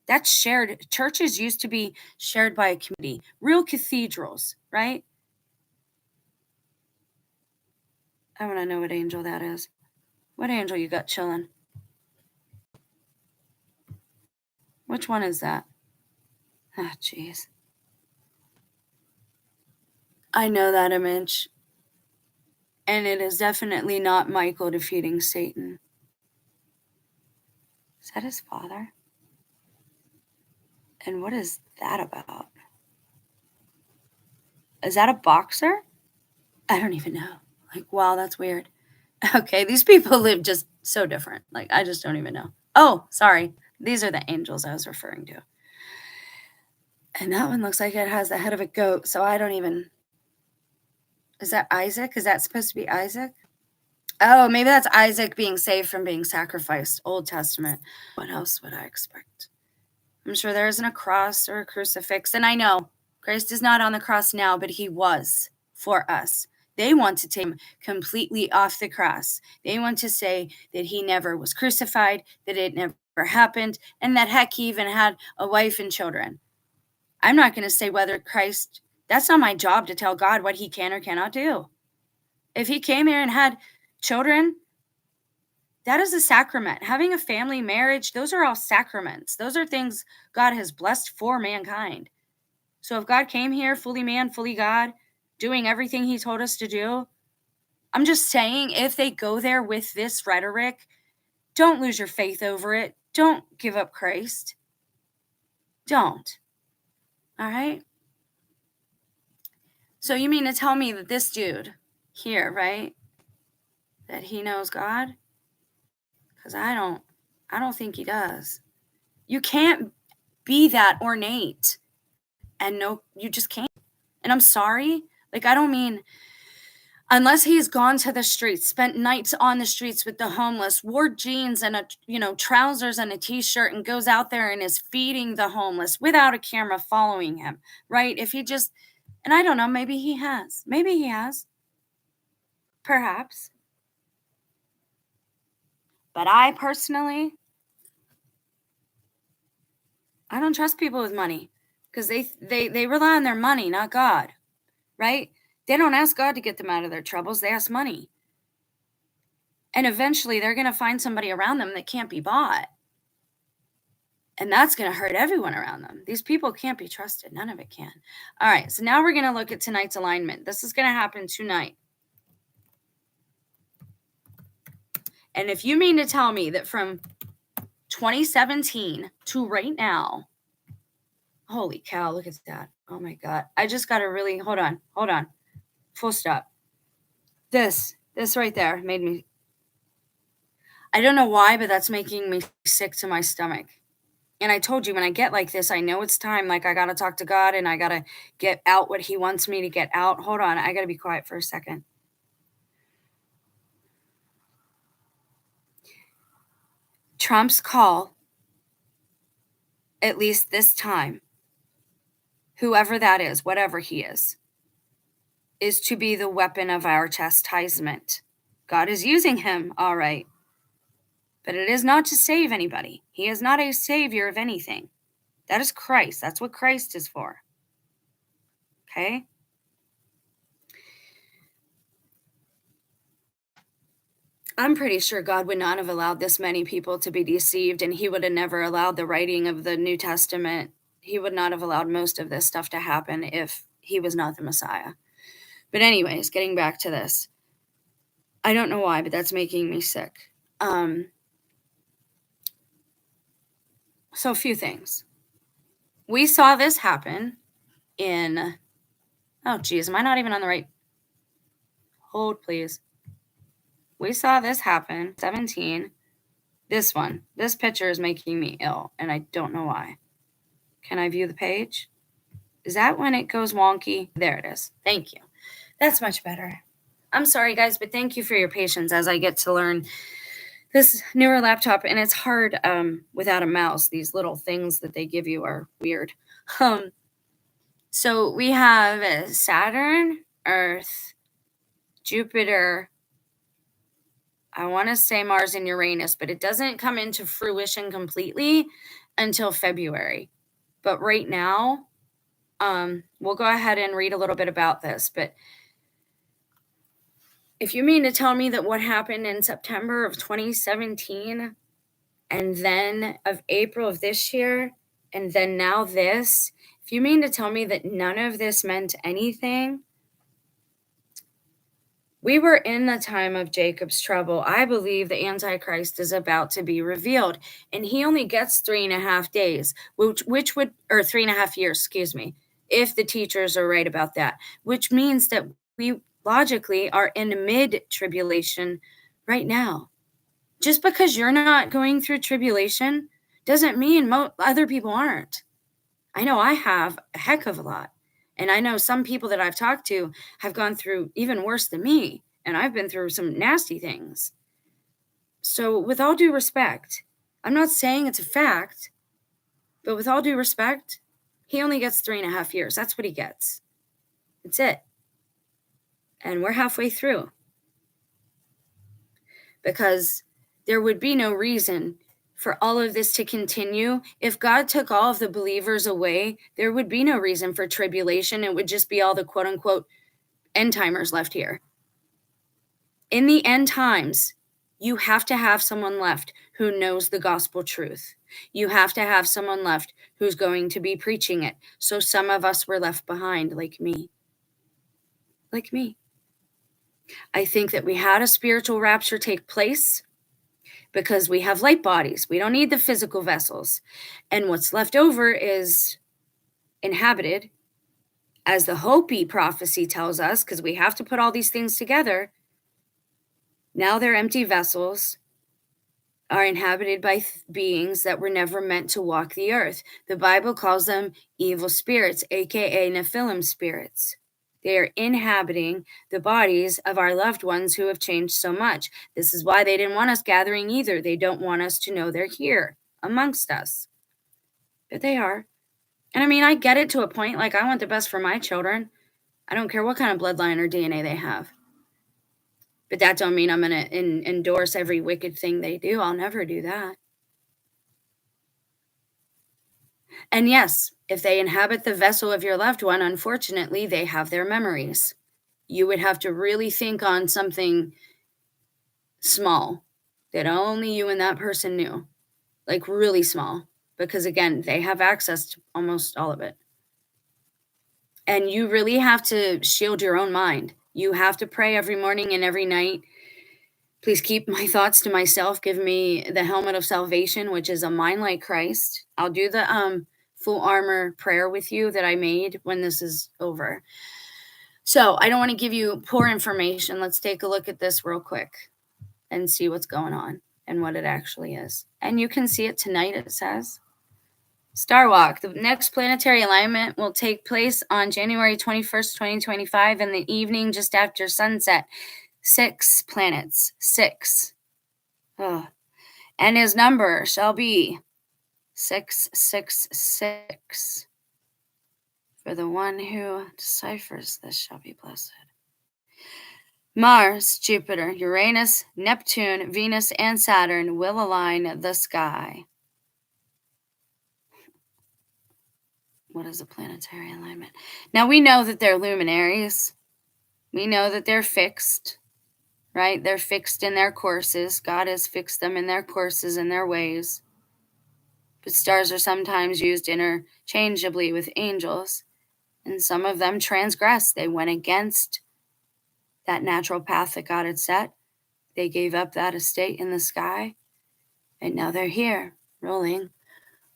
That's shared. Churches used to be shared by a community. Real cathedrals, right? I want to know what angel that is. What angel you got chilling? Which one is that? Ah, jeez. I know that image. And it is definitely not Michael defeating Satan. Is that his father? And what is that about? Is that a boxer? I don't even know. Like, wow, that's weird. Okay, these people live just so different. Like, I just don't even know. Oh, sorry. These are the angels I was referring to. And that one looks like it has the head of a goat, so I don't even... Is that Isaac? Is that supposed to be Isaac? Oh, maybe that's Isaac being saved from being sacrificed. Old Testament. What else would I expect? I'm sure there isn't a cross or a crucifix. And I know Christ is not on the cross now, but he was for us. They want to take him completely off the cross. They want to say that he never was crucified, that it never happened, and that heck, he even had a wife and children. I'm not going to say whether Christ, that's not my job to tell God what he can or cannot do. If he came here and had children, that is a sacrament. Having a family, marriage, those are all sacraments. Those are things God has blessed for mankind. So if God came here fully man, fully God, doing everything he told us to do, I'm just saying, if they go there with this rhetoric, don't lose your faith over it. Don't give up Christ. Don't. All right? So you mean to tell me that this dude here, right, that he knows God? Because I don't think he does. You can't be that ornate. And no, you just can't. And I'm sorry. Like, I don't mean, unless he's gone to the streets, spent nights on the streets with the homeless, wore jeans and trousers and a t-shirt, and goes out there and is feeding the homeless without a camera following him, right? If he just, and I don't know, maybe he has. Maybe he has. Perhaps. But I personally, I don't trust people with money, because they rely on their money, not God, right? They don't ask God to get them out of their troubles. They ask money. And eventually they're going to find somebody around them that can't be bought. And that's going to hurt everyone around them. These people can't be trusted. None of it can. All right. So now we're going to look at tonight's alignment. This is going to happen tonight. And if you mean to tell me that from 2017 to right now, holy cow, look at that. Oh my God. I just got to really, hold on. Full stop. This right there made me, I don't know why, but that's making me sick to my stomach. And I told you, when I get like this, I know it's time. Like, I got to talk to God and I got to get out what he wants me to get out. Hold on. I got to be quiet for a second. Trump's call, at least this time, whoever that is, whatever he is to be the weapon of our chastisement. God is using him, all right. But it is not to save anybody. He is not a savior of anything. That is Christ. That's what Christ is for. Okay? I'm pretty sure God would not have allowed this many people to be deceived, and he would have never allowed the writing of the New Testament. He would not have allowed most of this stuff to happen if he was not the Messiah. But anyways, getting back to this. I don't know why, but that's making me sick. So a few things. We saw this happen in, oh geez, am I not even on the right? Hold, please. We saw this happen, 17. This one, this picture is making me ill, and I don't know why. Can I view the page? Is that when it goes wonky? There it is. Thank you. That's much better. I'm sorry, guys, but thank you for your patience as I get to learn this newer laptop, and it's hard without a mouse. These little things that they give you are weird. So we have Saturn, Earth, Jupiter, I want to say Mars and Uranus, but it doesn't come into fruition completely until February. But right now, we'll go ahead and read a little bit about this. But If you mean to tell me that what happened in September of 2017 and then of April of this year and then now this, if you mean to tell me that none of this meant anything, we were in the time of Jacob's trouble. I believe the Antichrist is about to be revealed, and he only gets 3.5 days, which would, or 3.5 years, excuse me, if the teachers are right about that, which means that we logically are in mid-tribulation right now. Just because you're not going through tribulation doesn't mean other people aren't. I know I have a heck of a lot. And I know some people that I've talked to have gone through even worse than me. And I've been through some nasty things. So, with all due respect, I'm not saying it's a fact, but with all due respect, he only gets 3.5 years. That's what he gets. That's it. And we're halfway through. Because there would be no reason for all of this to continue. If God took all of the believers away, there would be no reason for tribulation. It would just be all the quote unquote end timers left here. In the end times, you have to have someone left who knows the gospel truth. You have to have someone left who's going to be preaching it. So some of us were left behind, like me. Like me. I think that we had a spiritual rapture take place because we have light bodies. We don't need the physical vessels. And what's left over is inhabited, as the Hopi prophecy tells us, because we have to put all these things together. Now they're empty vessels, are inhabited by beings that were never meant to walk the earth. The Bible calls them evil spirits, aka Nephilim spirits. They are inhabiting the bodies of our loved ones who have changed so much. This is why they didn't want us gathering either. They don't want us to know they're here amongst us. But they are. And I mean, I get it to a point. Like, I want the best for my children. I don't care what kind of bloodline or DNA they have. But that don't mean I'm going to endorse every wicked thing they do. I'll never do that. And yes, if they inhabit the vessel of your loved one, unfortunately, they have their memories. You would have to really think on something small that only you and that person knew, like really small, because again, they have access to almost all of it. And you really have to shield your own mind. You have to pray every morning and every night. Please keep my thoughts to myself. Give me the helmet of salvation, which is a mind like Christ. I'll do the full armor prayer with you that I made when this is over. So I don't want to give you poor information. Let's take a look at this real quick and see what's going on and what it actually is. And you can see it tonight, it says. Star Walk. The next planetary alignment will take place on January 21st, 2025 in the evening just after sunset. 6 planets. 6. Oh. And his number shall be 666. For the one who deciphers this shall be blessed. Mars, Jupiter, Uranus, Neptune, Venus, and Saturn will align the sky. What is a planetary alignment? Now, we know that they're luminaries. We know that they're fixed, right? They're fixed in their courses. God has fixed them in their courses and their ways. But stars are sometimes used interchangeably with angels. And some of them transgressed. They went against that natural path that God had set. They gave up that estate in the sky. And now they're here, ruling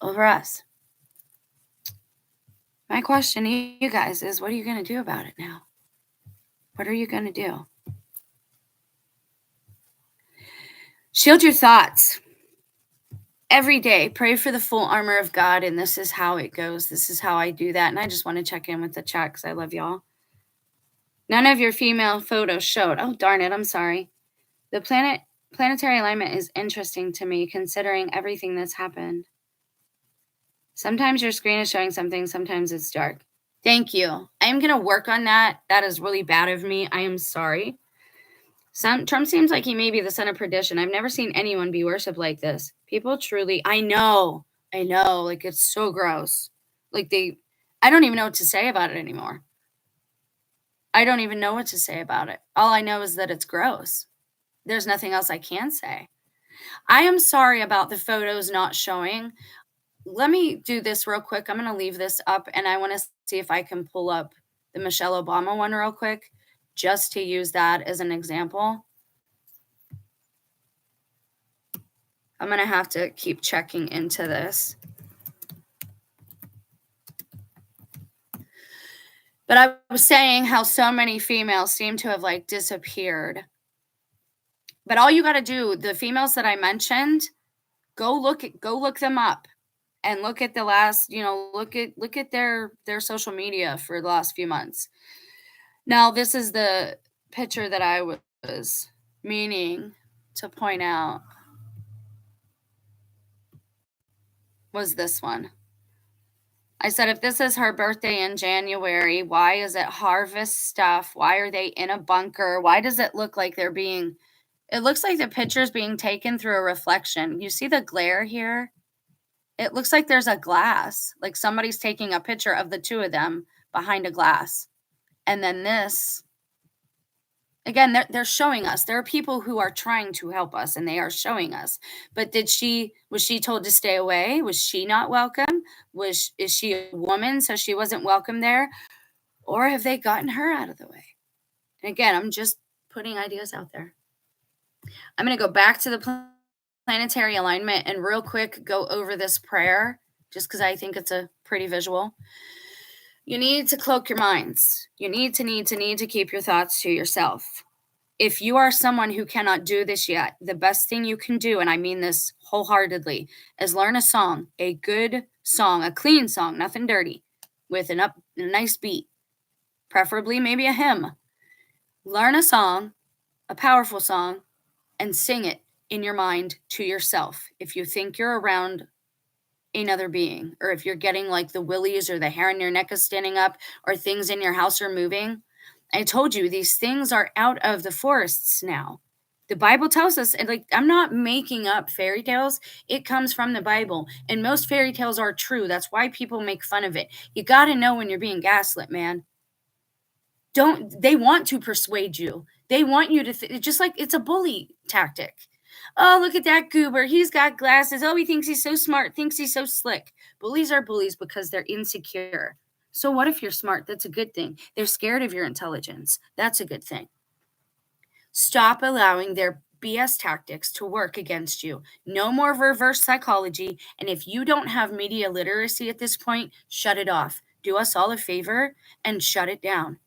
over us. My question to you guys is, what are you going to do about it now? What are you going to do? Shield your thoughts. Every day, pray for the full armor of God, and this is how it goes. This is how I do that. And I just want to check in with the chat because I love y'all. None of your female photos showed. Oh, darn it. I'm sorry. The planetary alignment is interesting to me considering everything that's happened. Sometimes your screen is showing something. Sometimes it's dark. Thank you. I am going to work on that. That is really bad of me. I am sorry. Trump seems like he may be the son of perdition. I've never seen anyone be worshipped like this. People truly, I know, like it's so gross. Like I don't even know what to say about it anymore. I don't even know what to say about it. All I know is that it's gross. There's nothing else I can say. I am sorry about the photos not showing. Let me do this real quick. I'm going to leave this up, and I want to see if I can pull up the Michelle Obama one real quick, just to use that as an example. I'm going to have to keep checking into this. But I was saying how so many females seem to have like disappeared. But all you got to do, the females that I mentioned, go look them up and look at the last, look at their social media for the last few months. Now, this is the picture that I was meaning to point out, was this one. I said, if this is her birthday in January, why is it harvest stuff? Why are they in a bunker? Why does it look like it looks like the picture's being taken through a reflection. You see the glare here? It looks like there's a glass, like somebody's taking a picture of the two of them behind a glass. And then this, again, they're showing us. There are people who are trying to help us, and they are showing us. But was she told to stay away? Was she not welcome? Is she a woman, so she wasn't welcome there? Or have they gotten her out of the way? And again, I'm just putting ideas out there. I'm going to go back to the planetary alignment and real quick go over this prayer, just because I think it's a pretty visual. You need to cloak your minds. You need to keep your thoughts to yourself. If you are someone who cannot do this yet, the best thing you can do, and I mean this wholeheartedly, is learn a song, a good song, a clean song, nothing dirty, with a nice beat, preferably maybe a hymn. Learn a song, a powerful song, and sing it in your mind to yourself. If you think you're around another being, or if you're getting like the willies or the hair on your neck is standing up, or things in your house are moving, I told you these things are out of the forests now. The Bible tells us, and like, I'm not making up fairy tales. It comes from the Bible, and most fairy tales are true. That's why people make fun of it. You got to know when you're being gaslit, man. They want to persuade you. They want you to just like it's a bully tactic. Oh, look at that goober. He's got glasses. Oh, he thinks he's so smart, thinks he's so slick. Bullies are bullies because they're insecure. So what if you're smart? That's a good thing. They're scared of your intelligence. That's a good thing. Stop allowing their BS tactics to work against you. No more reverse psychology. And if you don't have media literacy at this point, shut it off. Do us all a favor and shut it down.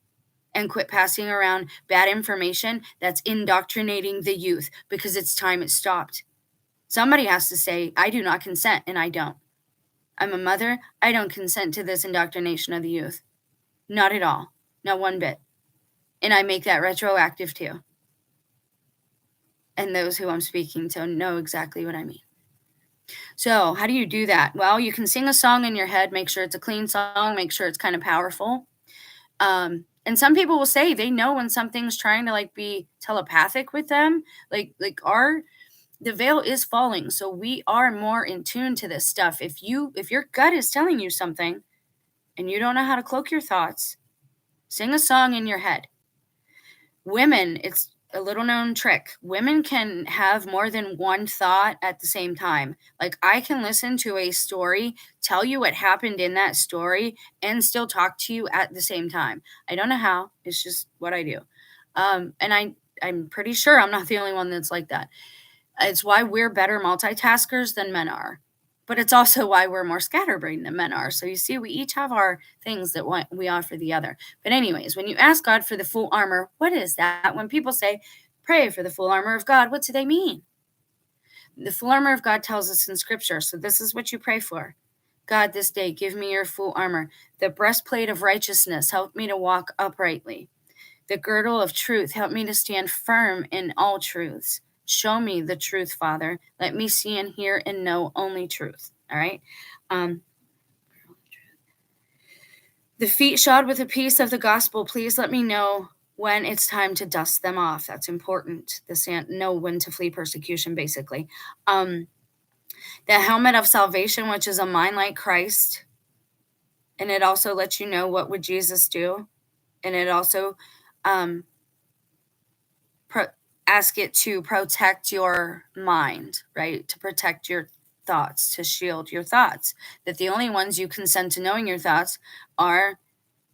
And quit passing around bad information that's indoctrinating the youth, because it's time it stopped. Somebody has to say, I do not consent, and I don't. I'm a mother. I don't consent to this indoctrination of the youth. Not at all. Not one bit. And I make that retroactive too. And those who I'm speaking to know exactly what I mean. So how do you do that? Well, you can sing a song in your head. Make sure it's a clean song. Make sure it's kind of powerful. And some people will say they know when something's trying to like be telepathic with them. The veil is falling, so we are more in tune to this stuff. If your gut is telling you something and you don't know how to cloak your thoughts, sing a song in your head. Women, it's a little known trick. Women can have more than one thought at the same time. Like, I can listen to a story, tell you what happened in that story, and still talk to you at the same time. I don't know how. It's just what I do. And I'm pretty sure I'm not the only one that's like that. It's why we're better multitaskers than men are. But it's also why we're more scatterbrained than men are. So you see, we each have our things that we offer the other. But anyways, when you ask God for the full armor, what is that? When people say, pray for the full armor of God, what do they mean? The full armor of God tells us in Scripture. So this is what you pray for. God, this day, give me your full armor. The breastplate of righteousness, help me to walk uprightly. The girdle of truth, help me to stand firm in all truths. Show me the truth, Father. Let me see and hear and know only truth. All right. The feet shod with the peace of the gospel. Please let me know when it's time to dust them off. That's important. Know when to flee persecution, basically. The helmet of salvation, which is a mind like Christ. And it also lets you know what would Jesus do. And it also ask it to protect your mind, right? To protect your thoughts, to shield your thoughts. That the only ones you consent to knowing your thoughts are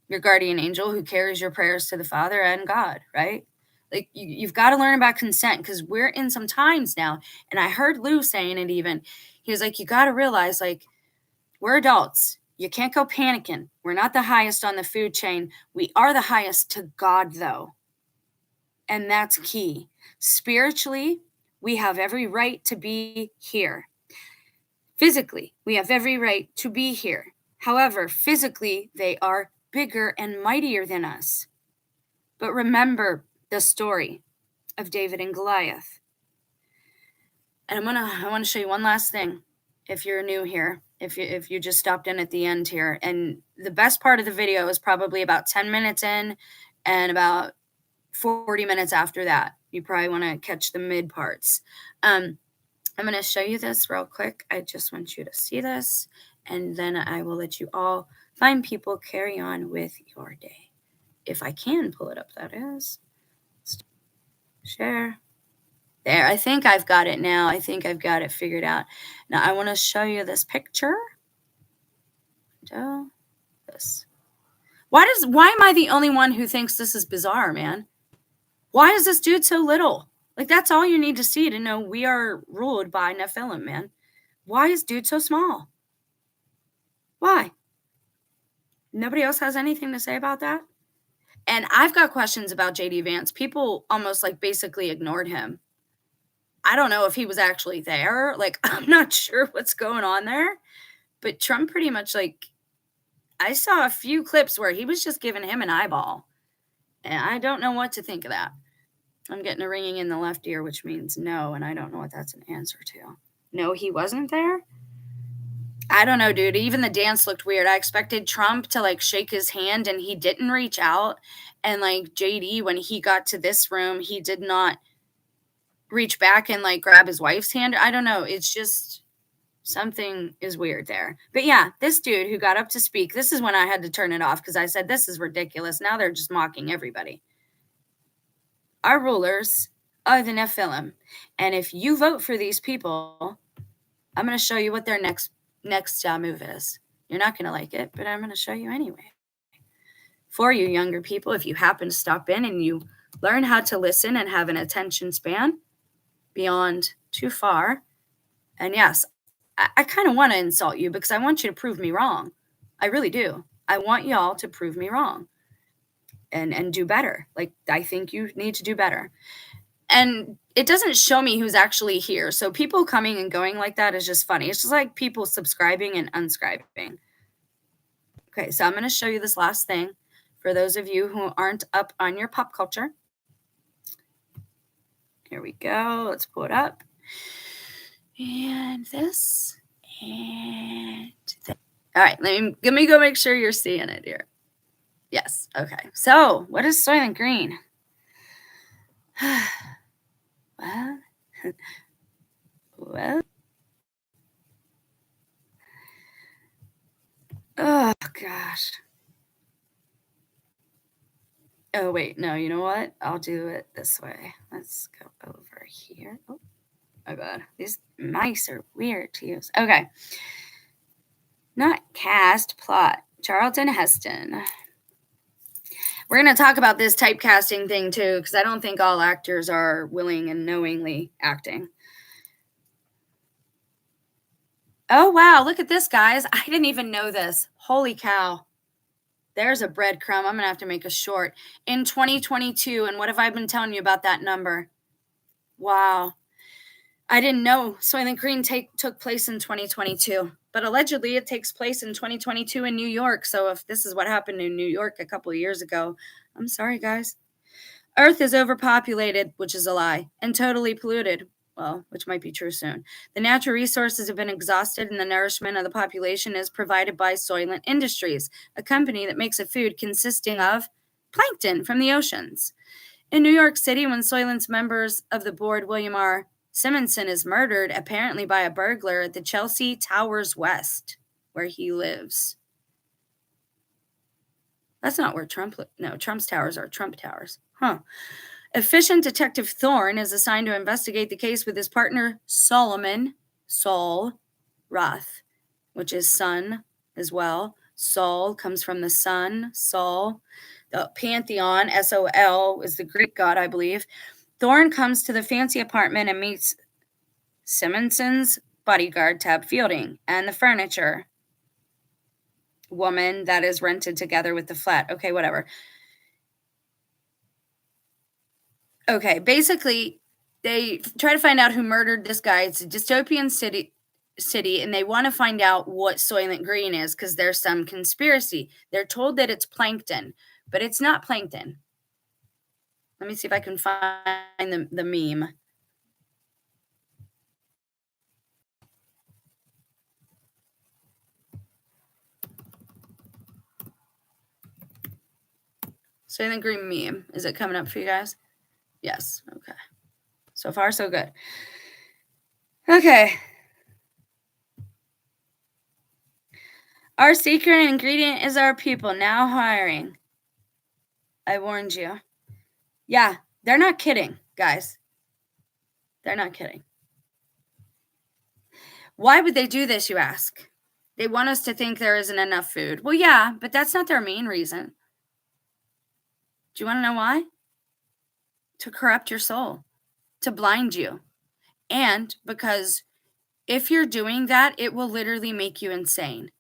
your guardian angel who carries your prayers to the Father and God, right? Like you've got to learn about consent because we're in some times now. And I heard Lou saying it even. He was like, you got to realize, like, we're adults. You can't go panicking. We're not the highest on the food chain. We are the highest to God, though. And that's key. Spiritually, we have every right to be here. Physically, we have every right to be here. However, physically, they are bigger and mightier than us. But remember the story of David and Goliath. And I want to show you one last thing. If you're new here, if you just stopped in at the end here, and the best part of the video is probably about 10 minutes in and about 40 minutes after that. You probably want to catch the mid parts. I'm going to show you this real quick. I just want you to see this, and then I will let you all find people, carry on with your day. If I can pull it up, that is. Share. There, I think I've got it now. I think I've got it figured out. Now, I want to show you this picture. This. Why am I the only one who thinks this is bizarre, man? Why is this dude so little? Like, that's all you need to see to know we are ruled by Nephilim, man. Why is dude so small? Why? Nobody else has anything to say about that? And I've got questions about J.D. Vance. People almost like basically ignored him. I don't know if he was actually there. Like, I'm not sure what's going on there. But Trump pretty much, like, I saw a few clips where he was just giving him an eyeball. And I don't know what to think of that. I'm getting a ringing in the left ear, which means no, and I don't know what that's an answer to. No, he wasn't there? I don't know, dude. Even the dance looked weird. I expected Trump to, like, shake his hand, and he didn't reach out. And, like, JD, when he got to this room, he did not reach back and, like, grab his wife's hand. I don't know. It's just something is weird there. But yeah, this dude who got up to speak, this is when I had to turn it off because I said, this is ridiculous. Now they're just mocking everybody. Our rulers are the Nephilim. And if you vote for these people, I'm going to show you what their next move is. You're not going to like it, but I'm going to show you anyway. For you younger people, if you happen to stop in and you learn how to listen and have an attention span beyond too far, and yes, I kind of want to insult you because I want you to prove me wrong. I really do. I want y'all to prove me wrong and do better. Like, I think you need to do better. And it doesn't show me who's actually here. So people coming and going like that is just funny. It's just like people subscribing and unscribing. Okay, so I'm going to show you this last thing for those of you who aren't up on your pop culture. Here we go. Let's pull it up. And this. And this. All right, let me go make sure you're seeing it here. Yes, okay. So, what is Soylent Green? Well, oh gosh. Oh wait, no, you know what? I'll do it this way. Let's go over here. Oh my god, these mice are weird to use. Okay. Not cast, plot. Charlton Heston. We're going to talk about this typecasting thing too, because I don't think all actors are willing and knowingly acting. Oh, wow. Look at this, guys. I didn't even know this. Holy cow. There's a breadcrumb. I'm going to have to make a short. In 2022, and what have I been telling you about that number? Wow. I didn't know Soylent Green took place in 2022, but allegedly it takes place in 2022 in New York. So if this is what happened in New York a couple of years ago, I'm sorry, guys. Earth is overpopulated, which is a lie, and totally polluted. Well, which might be true soon. The natural resources have been exhausted, and the nourishment of the population is provided by Soylent Industries, a company that makes a food consisting of plankton from the oceans. In New York City, when Soylent's members of the board, William R. Simonson, is murdered, apparently by a burglar at the Chelsea Towers West, where he lives. That's not where Trump's towers are Trump towers. Huh. Efficient Detective Thorne is assigned to investigate the case with his partner Saul Roth, which is son as well. Saul comes from the sun, Saul. The pantheon, Sol, is the Greek god, I believe. Thorne comes to the fancy apartment and meets Simonson's bodyguard, Tab Fielding, and the furniture woman that is rented together with the flat. Okay, whatever. Okay, basically, they try to find out who murdered this guy. It's a dystopian city, and they want to find out what Soylent Green is because there's some conspiracy. They're told that it's plankton, but it's not plankton. Let me see if I can find the meme. Soylent Green meme. Is it coming up for you guys? Yes. Okay. So far, so good. Okay. Our secret ingredient is our people. Now hiring. I warned you. Yeah, they're not kidding, guys. They're not kidding. Why would they do this, you ask? They want us to think there isn't enough food. Well, yeah, but that's not their main reason. Do you want to know why? To corrupt your soul, to blind you. And because if you're doing that, it will literally make you insane.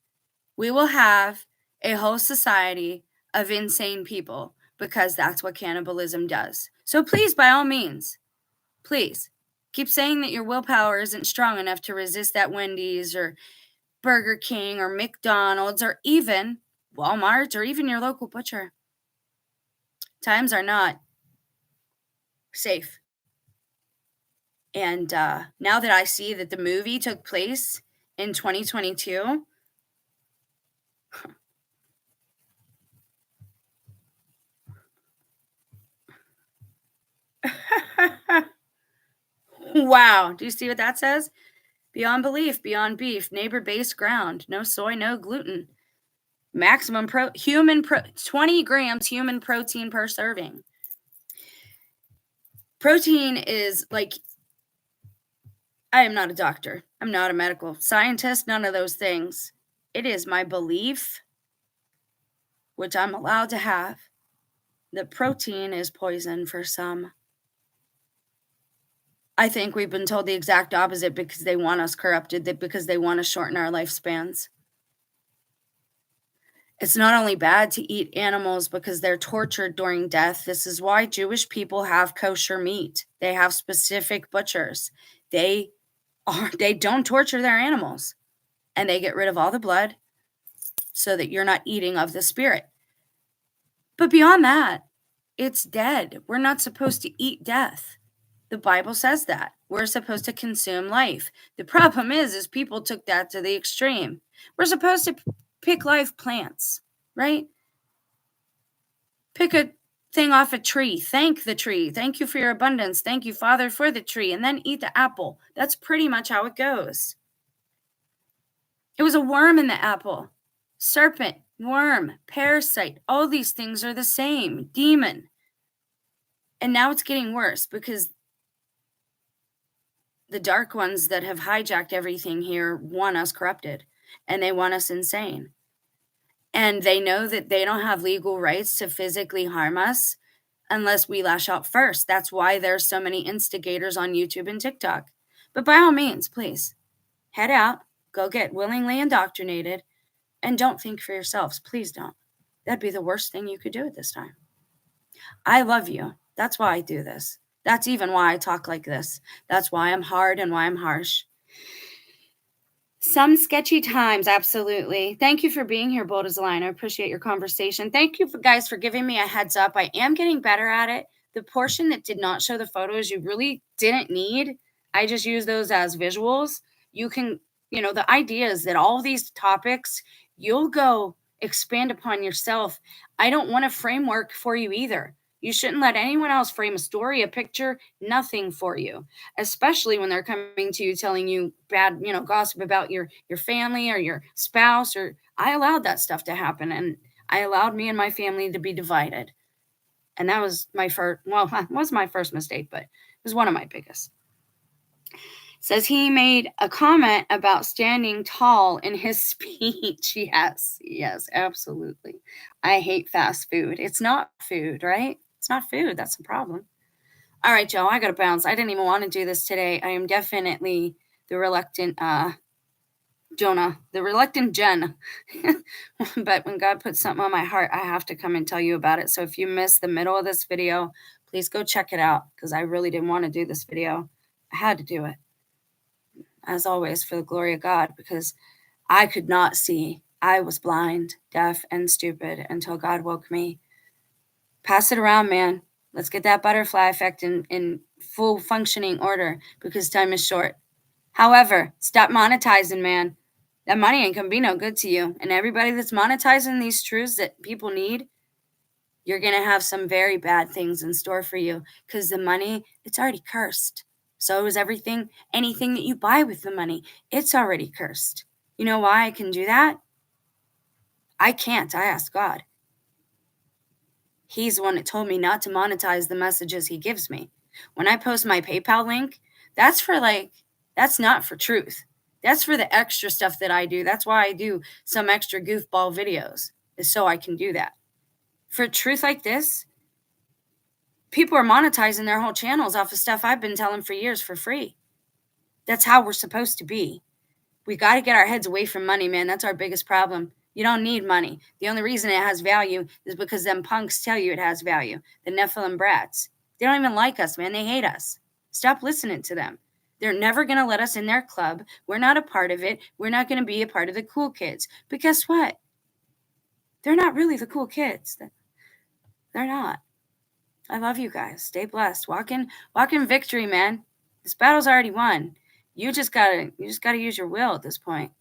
We will have a whole society of insane people because that's what cannibalism does. So please, by all means, please keep saying that your willpower isn't strong enough to resist that Wendy's or Burger King or McDonald's or even Walmart or even your local butcher. Times are not safe. And now that I see that the movie took place in 2022, wow. Do you see what that says? Beyond belief, beyond beef, neighbor-based ground, no soy, no gluten. Maximum 20 grams human protein per serving. Protein is like, I am not a doctor. I'm not a medical scientist, none of those things. It is my belief, which I'm allowed to have, that protein is poison for some. I think we've been told the exact opposite because they want us corrupted, that because they want to shorten our lifespans. It's not only bad to eat animals because they're tortured during death. This is why Jewish people have kosher meat. They have specific butchers. They don't torture their animals, and they get rid of all the blood so that you're not eating of the spirit. But beyond that, it's dead. We're not supposed to eat death. The Bible says that. We're supposed to consume life. The problem is people took that to the extreme. We're supposed to pick live plants, right? Pick a thing off a tree. Thank the tree. Thank you for your abundance. Thank you, Father, for the tree. And then eat the apple. That's pretty much how it goes. It was a worm in the apple. Serpent, worm, parasite. All these things are the same. Demon. And now it's getting worse because the dark ones that have hijacked everything here want us corrupted, and they want us insane. And they know that they don't have legal rights to physically harm us unless we lash out first. That's why there's so many instigators on YouTube and TikTok. But by all means, please, head out, go get willingly indoctrinated, and don't think for yourselves. Please don't. That'd be the worst thing you could do at this time. I love you. That's why I do this. That's even why I talk like this. That's why I'm hard and why I'm harsh. Some sketchy times, absolutely. Thank you for being here, Bold as a Lion. I appreciate your conversation. Thank you guys for giving me a heads up. I am getting better at it. The portion that did not show the photos you really didn't need, I just use those as visuals. You can, the idea is that all these topics, you'll go expand upon yourself. I don't want a framework for you either. You shouldn't let anyone else frame a story, a picture, nothing for you, especially when they're coming to you telling you bad, gossip about your family or your spouse. Or I allowed that stuff to happen, and I allowed me and my family to be divided. And that was my first, well, it was my first mistake, but it was one of my biggest. Says he made a comment about standing tall in his speech. Yes, absolutely. I hate fast food. It's not food, right? It's not food. That's the problem. All right, Joe, I got to bounce. I didn't even want to do this today. I am definitely the reluctant Jonah, the reluctant Jen. But when God puts something on my heart, I have to come and tell you about it. So if you missed the middle of this video, please go check it out because I really didn't want to do this video. I had to do it, as always, for the glory of God, because I could not see. I was blind, deaf, and stupid until God woke me. Pass it around, man. Let's get that butterfly effect in full functioning order because time is short. However, stop monetizing, man. That money ain't gonna be no good to you. And everybody that's monetizing these truths that people need, you're gonna have some very bad things in store for you because the money, it's already cursed. So is everything, anything that you buy with the money, it's already cursed. You know why I can do that? I can't. I asked God. He's the one that told me not to monetize the messages he gives me. When I post my PayPal link, that's not for truth. That's for the extra stuff that I do. That's why I do some extra goofball videos, is so I can do that. For truth like this, people are monetizing their whole channels off of stuff I've been telling for years for free. That's how we're supposed to be. We got to get our heads away from money, man. That's our biggest problem. You don't need money. The only reason it has value is because them punks tell you it has value. The Nephilim brats. They don't even like us, man. They hate us. Stop listening to them. They're never going to let us in their club. We're not a part of it. We're not going to be a part of the cool kids. But guess what? They're not really the cool kids. They're not. I love you guys. Stay blessed. Walk in victory, man. This battle's already won. You just gotta use your will at this point.